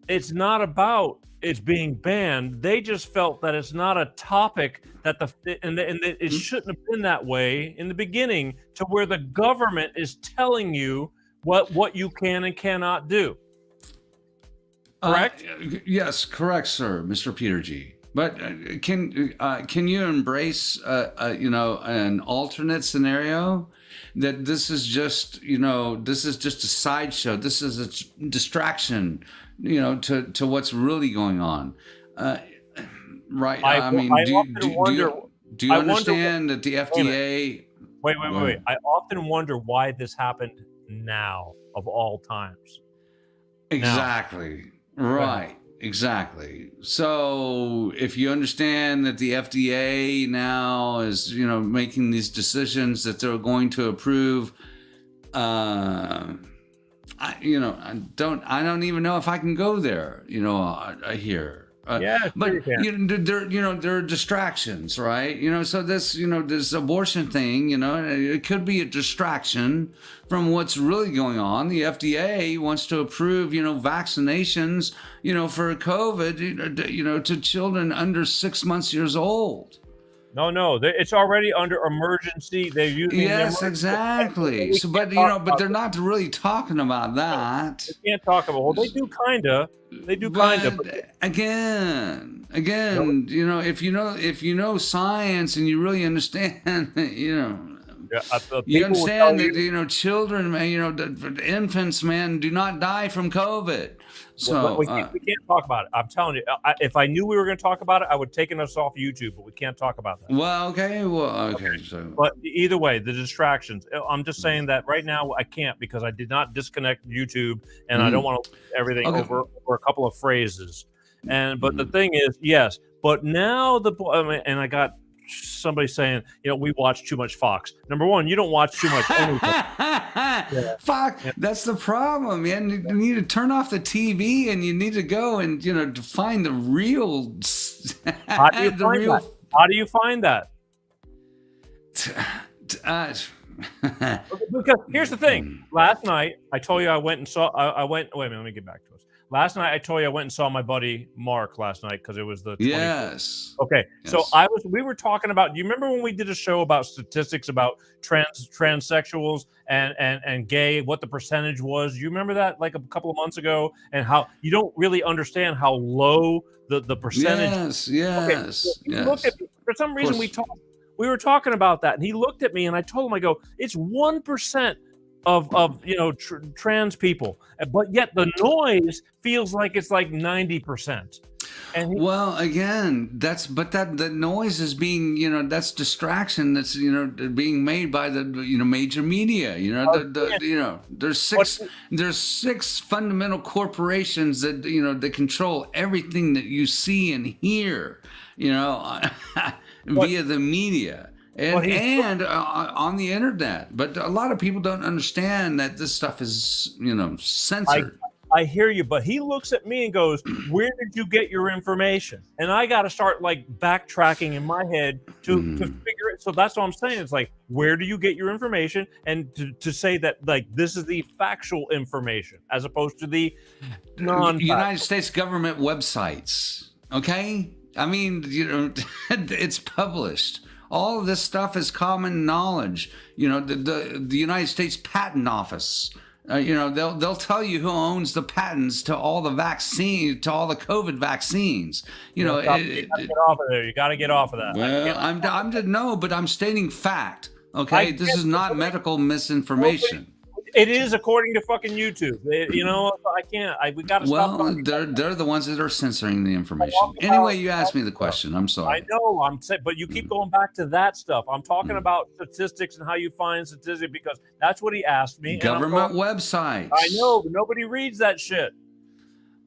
it's not about it's being banned. They just felt that it's not a topic that it shouldn't have been that way in the beginning, to where the government is telling you what you can and cannot do. Correct? Yes, correct, sir, Mr. Peter G. But can you embrace an alternate scenario, that this is just a sideshow, this is a distraction, to what's really going on, right? Do you understand that the FDA? Wait. I often wonder why this happened now, of all times. Exactly. Right. Exactly. So if you understand that the FDA now is, making these decisions that they're going to approve, I don't even know if I can go there, here. But there are distractions, right? So this abortion thing, it could be a distraction from what's really going on. The FDA wants to approve, vaccinations, for COVID, to children under 6 months old. No, it's already under emergency. They're using exactly. So, but they're not really talking about that. They can't talk about. Well, they do kinda. But again, if you know science and you really understand, you understand that children, infants, man, do not die from COVID. So we can't talk about it. I'm telling you, if I knew we were going to talk about it, I would have taken us off YouTube. But we can't talk about that. Okay. So, but either way, the distractions. I'm just saying that right now I can't, because I did not disconnect YouTube, and I don't want to everything over a couple of phrases. But the thing is, yes. But now and I got somebody saying, we watch too much Fox. Number one, you don't watch too much anything. Fox, that's the problem, man. You need to turn off the TV, and you need to go and to find the real. How do you find that? Because here's the thing. Last night I told you I went and saw. Wait a minute. Let me get back to us. Last night I told you I went and saw my buddy Mark last night, because it was the 24th. Yes. Okay. Yes. So we were talking about. Do you remember when we did a show about statistics about transsexuals and gay, what the percentage was? You remember that, like, a couple of months ago, and how you don't really understand how low the percentage. Yes. Okay, so look at, for some reason we were talking about that, and he looked at me, and I told him, I go, it's 1% of trans people, but yet the noise feels like it's like 90%. And well, again, the noise is being, that's distraction. That's being made by the major media. There's six fundamental corporations that that control everything that you see and hear. Via the media. And on the internet, but a lot of people don't understand that this stuff is, censored. I hear you, but he looks at me and goes, "Where did you get your information?" And I got to start like backtracking in my head to figure it. So that's what I'm saying. It's like, where do you get your information? And to say that like this is the factual information as opposed to the United States government websites. Okay, I mean, it's published. All of this stuff is common knowledge. The United States Patent Office. They'll tell you who owns the patents to all the vaccine, to all the COVID vaccines. You gotta get off of there. You got to get off of that. Well, but I'm stating fact. Okay, this is not medical misinformation. It is according to fucking YouTube. I can't. We got to stop. Well, they're the ones that are censoring the information. Anyway, you asked me the question. I'm sorry. I know. I'm saying, but you keep going back to that stuff. I'm talking about statistics and how you find statistics because that's what he asked me. Government websites. I know, but nobody reads that shit.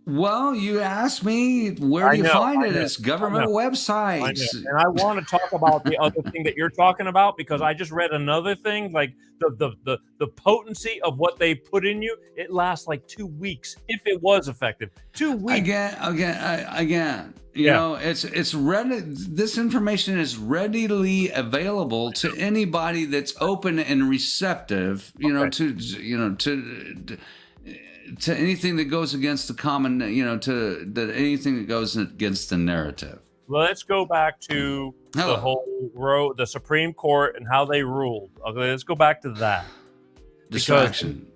Well, you asked me where do you find it? It's government websites. And I want to talk about the other thing that you're talking about because I just read another thing, like the potency of what they put in you. It lasts like 2 weeks if it was effective. 2 weeks. Again. It's ready. This information is readily available to anybody that's open and receptive. To anything that goes against the common, anything that goes against the narrative. Let's go back to the whole the Supreme Court and how they ruled. Okay, let's go back to that. Distraction.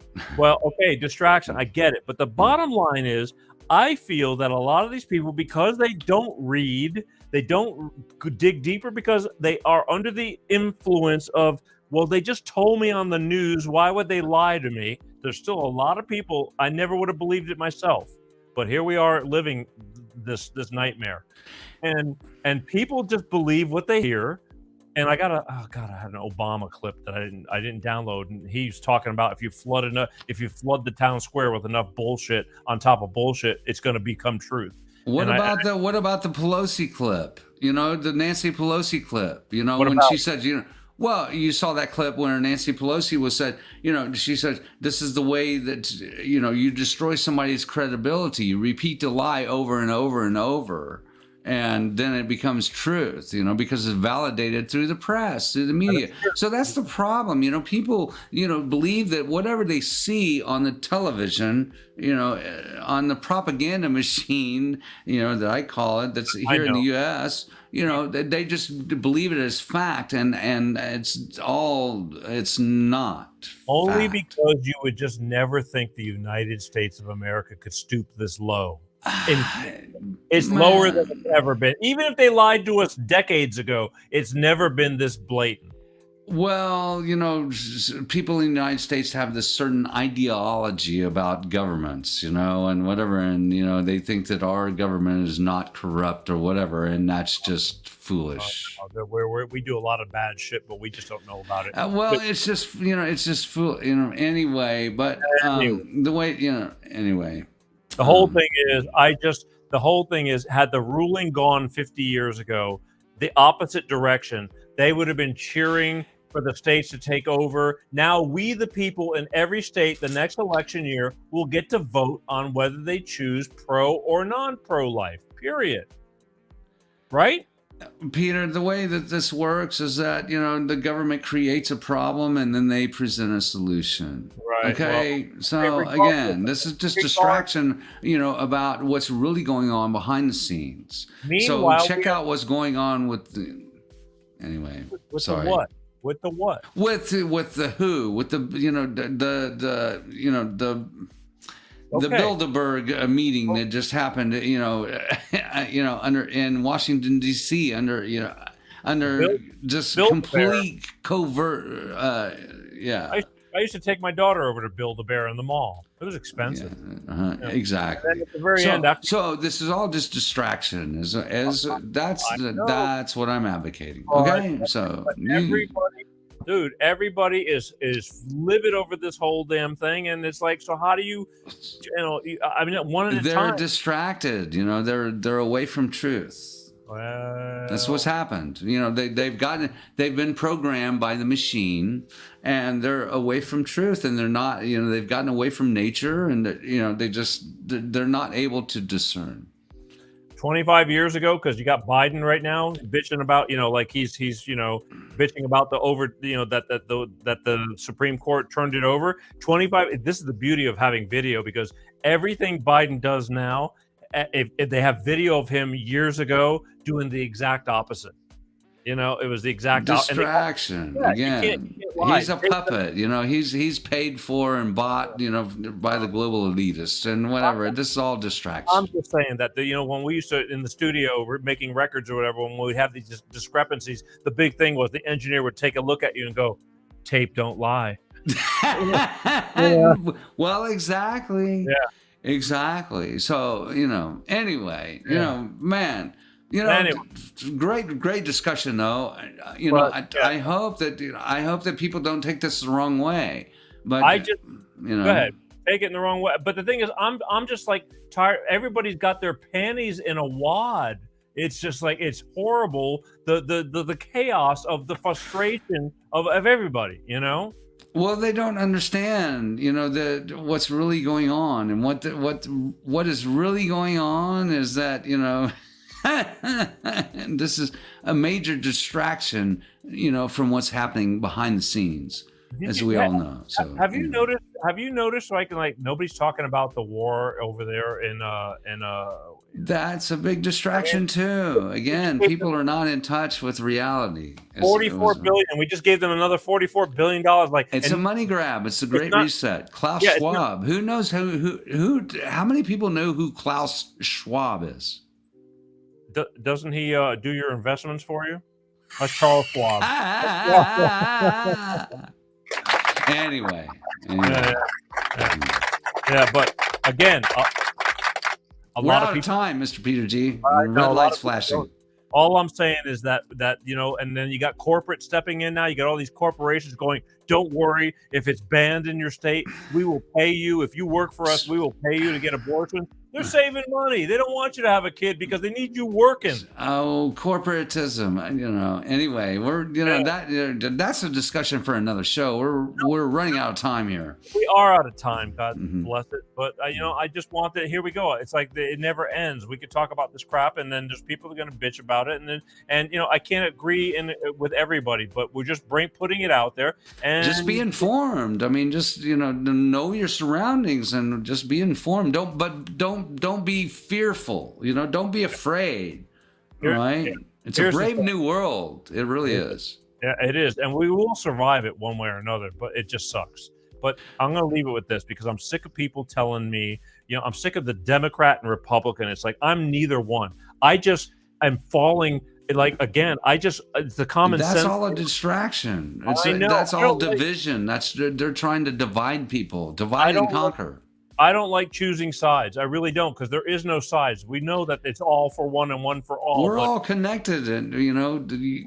Distraction. I get it. But the bottom line is, I feel that a lot of these people, because they don't read, they don't dig deeper because they are under the influence of, well, they just told me on the news. Why would they lie to me? There's still a lot of people. I never would have believed it myself, but here we are living this nightmare, and people just believe what they hear. And I had an Obama clip that I didn't download, and he's talking about if you flood the town square with enough bullshit on top of bullshit, it's going to become truth. What about the Pelosi clip? The Nancy Pelosi clip. She said, well, you saw that clip where Nancy Pelosi said, she said, this is the way that, you destroy somebody's credibility. You repeat the lie over and over and over, and then it becomes truth, because it's validated through the press, through the media. So that's the problem. People, believe that whatever they see on the television, on the propaganda machine, that I call it, that's here in the U.S., they just believe it as fact, and it's not only fact. Because you would just never think the United States of America could stoop this low. It's lower than it's ever been. Even if they lied to us decades ago, it's never been this blatant. Well, people in the United States have this certain ideology about governments, and whatever. And, they think that our government is not corrupt or whatever. And that's just foolish. We do a lot of bad shit, but we just don't know about it. It's just fool, anyway. But the way, anyway. The whole thing is, had the ruling gone 50 years ago, the opposite direction, they would have been cheering for the states to take over. Now we, the people in every state, the next election year, will get to vote on whether they choose pro or non-pro life, period. Right? Peter, the way that this works is that, the government creates a problem and then they present a solution. Right. Okay. So again, this is just distraction, about what's really going on behind the scenes. Meanwhile, so check out what's going on with the, anyway, sorry. The what? With the what? With the who? With the the Bilderberg meeting that just happened, in Washington D.C. under just complete covert. I I used to take my daughter over to Build-A-Bear in the mall. It was expensive. Exactly. And then at the very so, end, after, so this is all just distraction. That's what I'm advocating. But Okay, so everybody is livid over this whole damn thing, and it's like, so how do you I mean, one at a they're time. distracted. They're away from truth. Well, That's what's happened. They've been programmed by the machine, and they're away from truth, and they're not. They've gotten away from nature, and they're not able to discern. 25 years ago, because you got Biden right now bitching about, like he's bitching about that the Supreme Court turned it over. 25. This is the beauty of having video, because everything Biden does now, if they have video of him years ago doing the exact opposite. It was the exact distraction. Again, he's a puppet. He's paid for and bought, by the global elitists and whatever. This is all distraction. I'm just saying that when we used to in the studio making records or whatever, when we have these discrepancies, the big thing was the engineer would take a look at you and go, "Tape don't lie." Well, exactly. Yeah. Exactly. So anyway, man. Anyway. Great discussion though. I hope that people don't take this the wrong way. But go ahead, take it in the wrong way. But the thing is, I'm just like tired. Everybody's got their panties in a wad. It's just like, it's horrible. The chaos of the frustration of everybody. Well, they don't understand, what's really going on, and what is really going on is that this is a major distraction, from what's happening behind the scenes, as we all know. So have you noticed? Have you noticed? Like nobody's talking about the war over there in That's a big distraction too. Again, people are not in touch with reality. $44 billion. We just gave them another $44 billion. It's a money grab. It's the Great Reset. Klaus Schwab. Who knows who? How many people know who Klaus Schwab is? Doesn't he do your investments for you? That's Charles Schwab. Anyway. Yeah, but again, a lot of people, time, Mr. Peter G. Red lights flashing. All I'm saying is that and then you got corporate stepping in now. You got all these corporations going, "Don't worry, if it's banned in your state, we will pay you. If you work for us, we will pay you to get abortion." They're saving money. They don't want you to have a kid because they need you working. Oh, corporatism. Anyway, that's a discussion for another show. We're running out of time here. We are out of time. God bless it. But I just want that. Here we go. It's like it never ends. We could talk about this crap, and then there's people that are going to bitch about it, and I can't agree with everybody, but we're just putting it out there and just be informed. I mean, just know your surroundings and just be informed. Don't be fearful. Don't be afraid. Right? It's a brave new world. It really is. Yeah, it is, and we will survive it one way or another. But it just sucks. But I'm going to leave it with this, because I'm sick of people telling me, I'm sick of the Democrat and Republican. It's like, I'm neither one. I'm falling. It's the common sense. That's all a distraction. That's all division. They're trying to divide people, divide and conquer. I don't like choosing sides. I really don't, because there is no sides. We know that it's all for one and one for all. We're all connected, and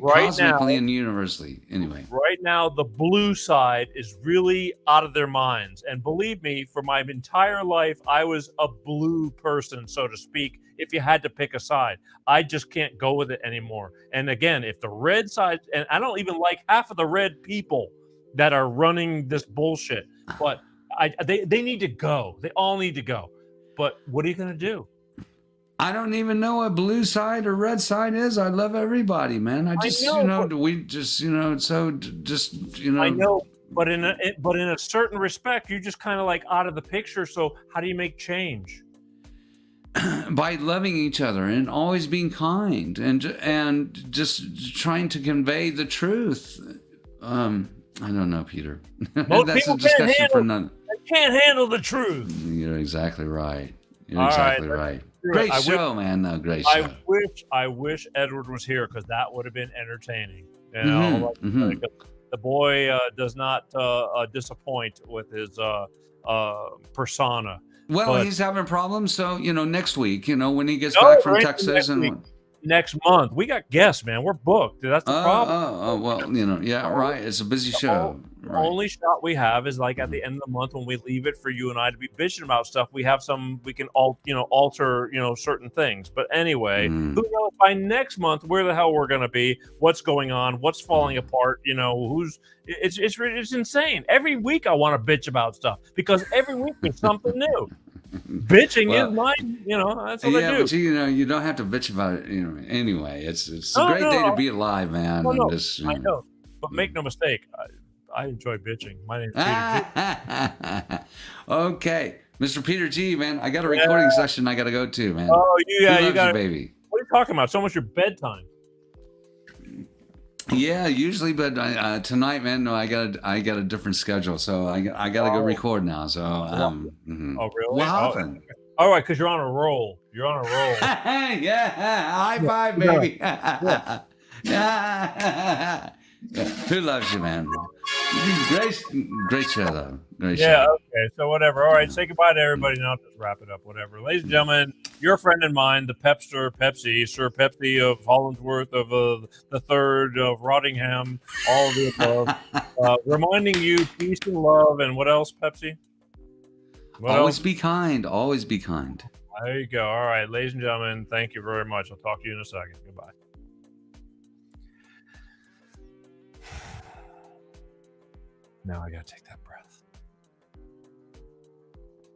cosmically and universally. Anyway, right now the blue side is really out of their minds. And believe me, for my entire life, I was a blue person, so to speak. If you had to pick a side, I just can't go with it anymore. And again, if the red side, and I don't even like half of the red people that are running this bullshit, but they need to go. They all need to go. But what are you going to do? I don't even know what blue side or red side is. I love everybody, man. I know, I know, but in a certain respect, you're just kind of like out of the picture. So how do you make change? By loving each other and always being kind and just trying to convey the truth. I don't know, Peter. That's a discussion for none. Can't handle the truth. You're exactly right. You're exactly right. Great show, man. No, great show. I wish Edward was here, because that would have been entertaining. The boy does not disappoint with his persona. Well, But he's having problems. So, next week, when he gets back from Texas next month, we got guests, man. We're booked. That's the problem. Well, yeah, right. It's a busy show. The only shot we have is like at the end of the month when we leave it for you and I to be bitching about stuff. We have we can alter, certain things. But anyway, who knows by next month where the hell we're gonna be, what's going on, what's falling apart, it's insane. Every week I want to bitch about stuff because every week there's something new. Bitching is mine, that's what I do. But you don't have to bitch about it, anyway. It's a great day to be alive, man. I know, but make no mistake, I enjoy bitching. My name's Peter G. Okay, Mr. Peter G, man, I got a recording session I got to go to, man. Oh, you got baby. What are you talking about? It's almost your bedtime. Yeah, usually, but tonight, man, no, I got a different schedule, so I got to go record now. So, Oh, really? What happened? All right, because you're on a roll. Yeah, high five, baby. Yeah. Who loves you, man? Great show, though. Great show. Yeah, okay, so whatever. All right, say goodbye to everybody now. Just wrap it up, whatever. Ladies and gentlemen, your friend and mine, the Pepsi, Sir Pepsi of Hollingsworth, of the Third, of Rottingham, all of the above, reminding you peace and love, and what else, Pepsi? Always be kind. Always be kind. There you go. All right, ladies and gentlemen, thank you very much. I'll talk to you in a second. Goodbye. Now I gotta take that breath.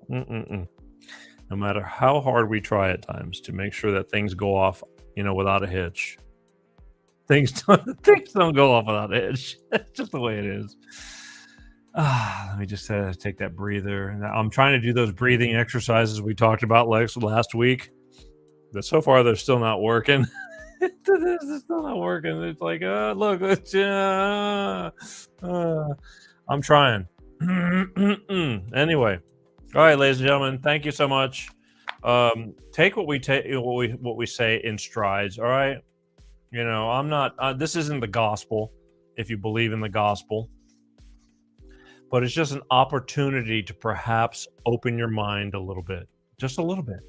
No matter how hard we try at times to make sure that things go off, without a hitch, things don't go off without a hitch. That's just the way it is. Let me just take that breather. I'm trying to do those breathing exercises we talked about last week. But so far, they're still not working. It's still not working. It's like, look, I'm trying. Anyway, all right, ladies and gentlemen, thank you so much. Take what we say in strides. All right, I'm not. This isn't the gospel, if you believe in the gospel, but it's just an opportunity to perhaps open your mind a little bit, just a little bit.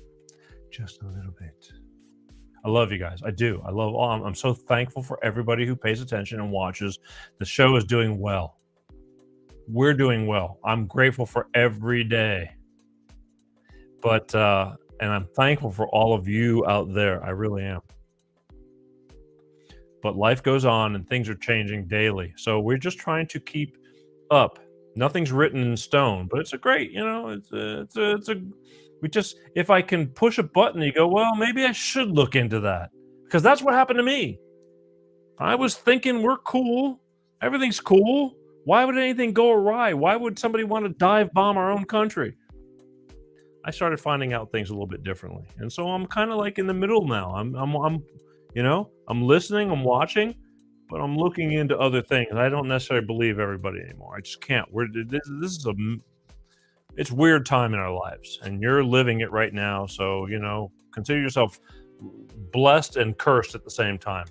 I love you guys. I do. I'm so thankful for everybody who pays attention and watches. The show is doing well. We're doing well. I'm grateful for every day. But, and I'm thankful for all of you out there. I really am. But life goes on and things are changing daily. So we're just trying to keep up. Nothing's written in stone, but it's a great, if I can push a button, you go, well, maybe I should look into that. Because that's what happened to me. I was thinking we're cool. Everything's cool. Why would anything go awry? Why would somebody want to dive bomb our own country? I started finding out things a little bit differently. And so I'm kind of like in the middle now. I'm listening, I'm watching, but I'm looking into other things. I don't necessarily believe everybody anymore. I just can't. It's weird time in our lives, and you're living it right now. So, consider yourself blessed and cursed at the same time.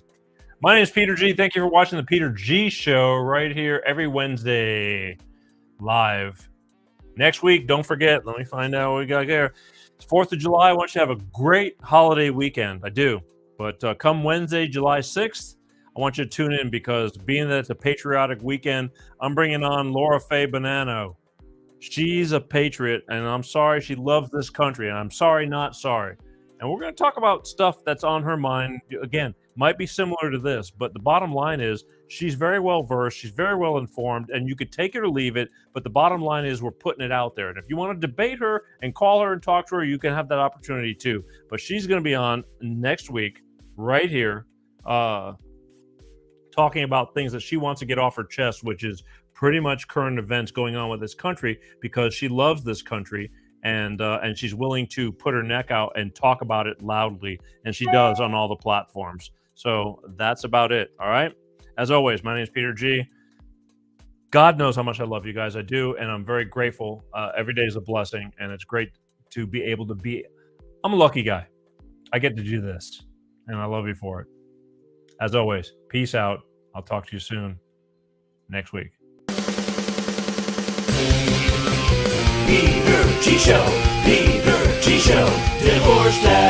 My name is Peter G. Thank you for watching the Peter G Show right here every Wednesday live. Next week, don't forget, let me find out what we got here. It's 4th of July. I want you to have a great holiday weekend. I do. But come Wednesday, July 6th, I want you to tune in because being that it's a patriotic weekend, I'm bringing on Laura Faye Bonanno. She's a patriot, and I'm sorry she loves this country, and I'm sorry, not sorry. And we're going to talk about stuff that's on her mind. Again, might be similar to this, but the bottom line is she's very well versed, she's very well informed, and you could take it or leave it, but the bottom line is we're putting it out there. And if you want to debate her and call her and talk to her, you can have that opportunity too. But she's going to be on next week right here talking about things that she wants to get off her chest, which is pretty much current events going on with this country, because she loves this country. And she's willing to put her neck out and talk about it loudly, and she does on all the platforms. So that's about it. All right. As always, my name is Peter G. God knows how much I love you guys. I do, and I'm very grateful. Every day is a blessing, and it's great to be able to be. I'm a lucky guy. I get to do this, and I love you for it. As always, peace out. I'll talk to you soon. next week. Peter G Show, Peter G Show, Divorce Dad.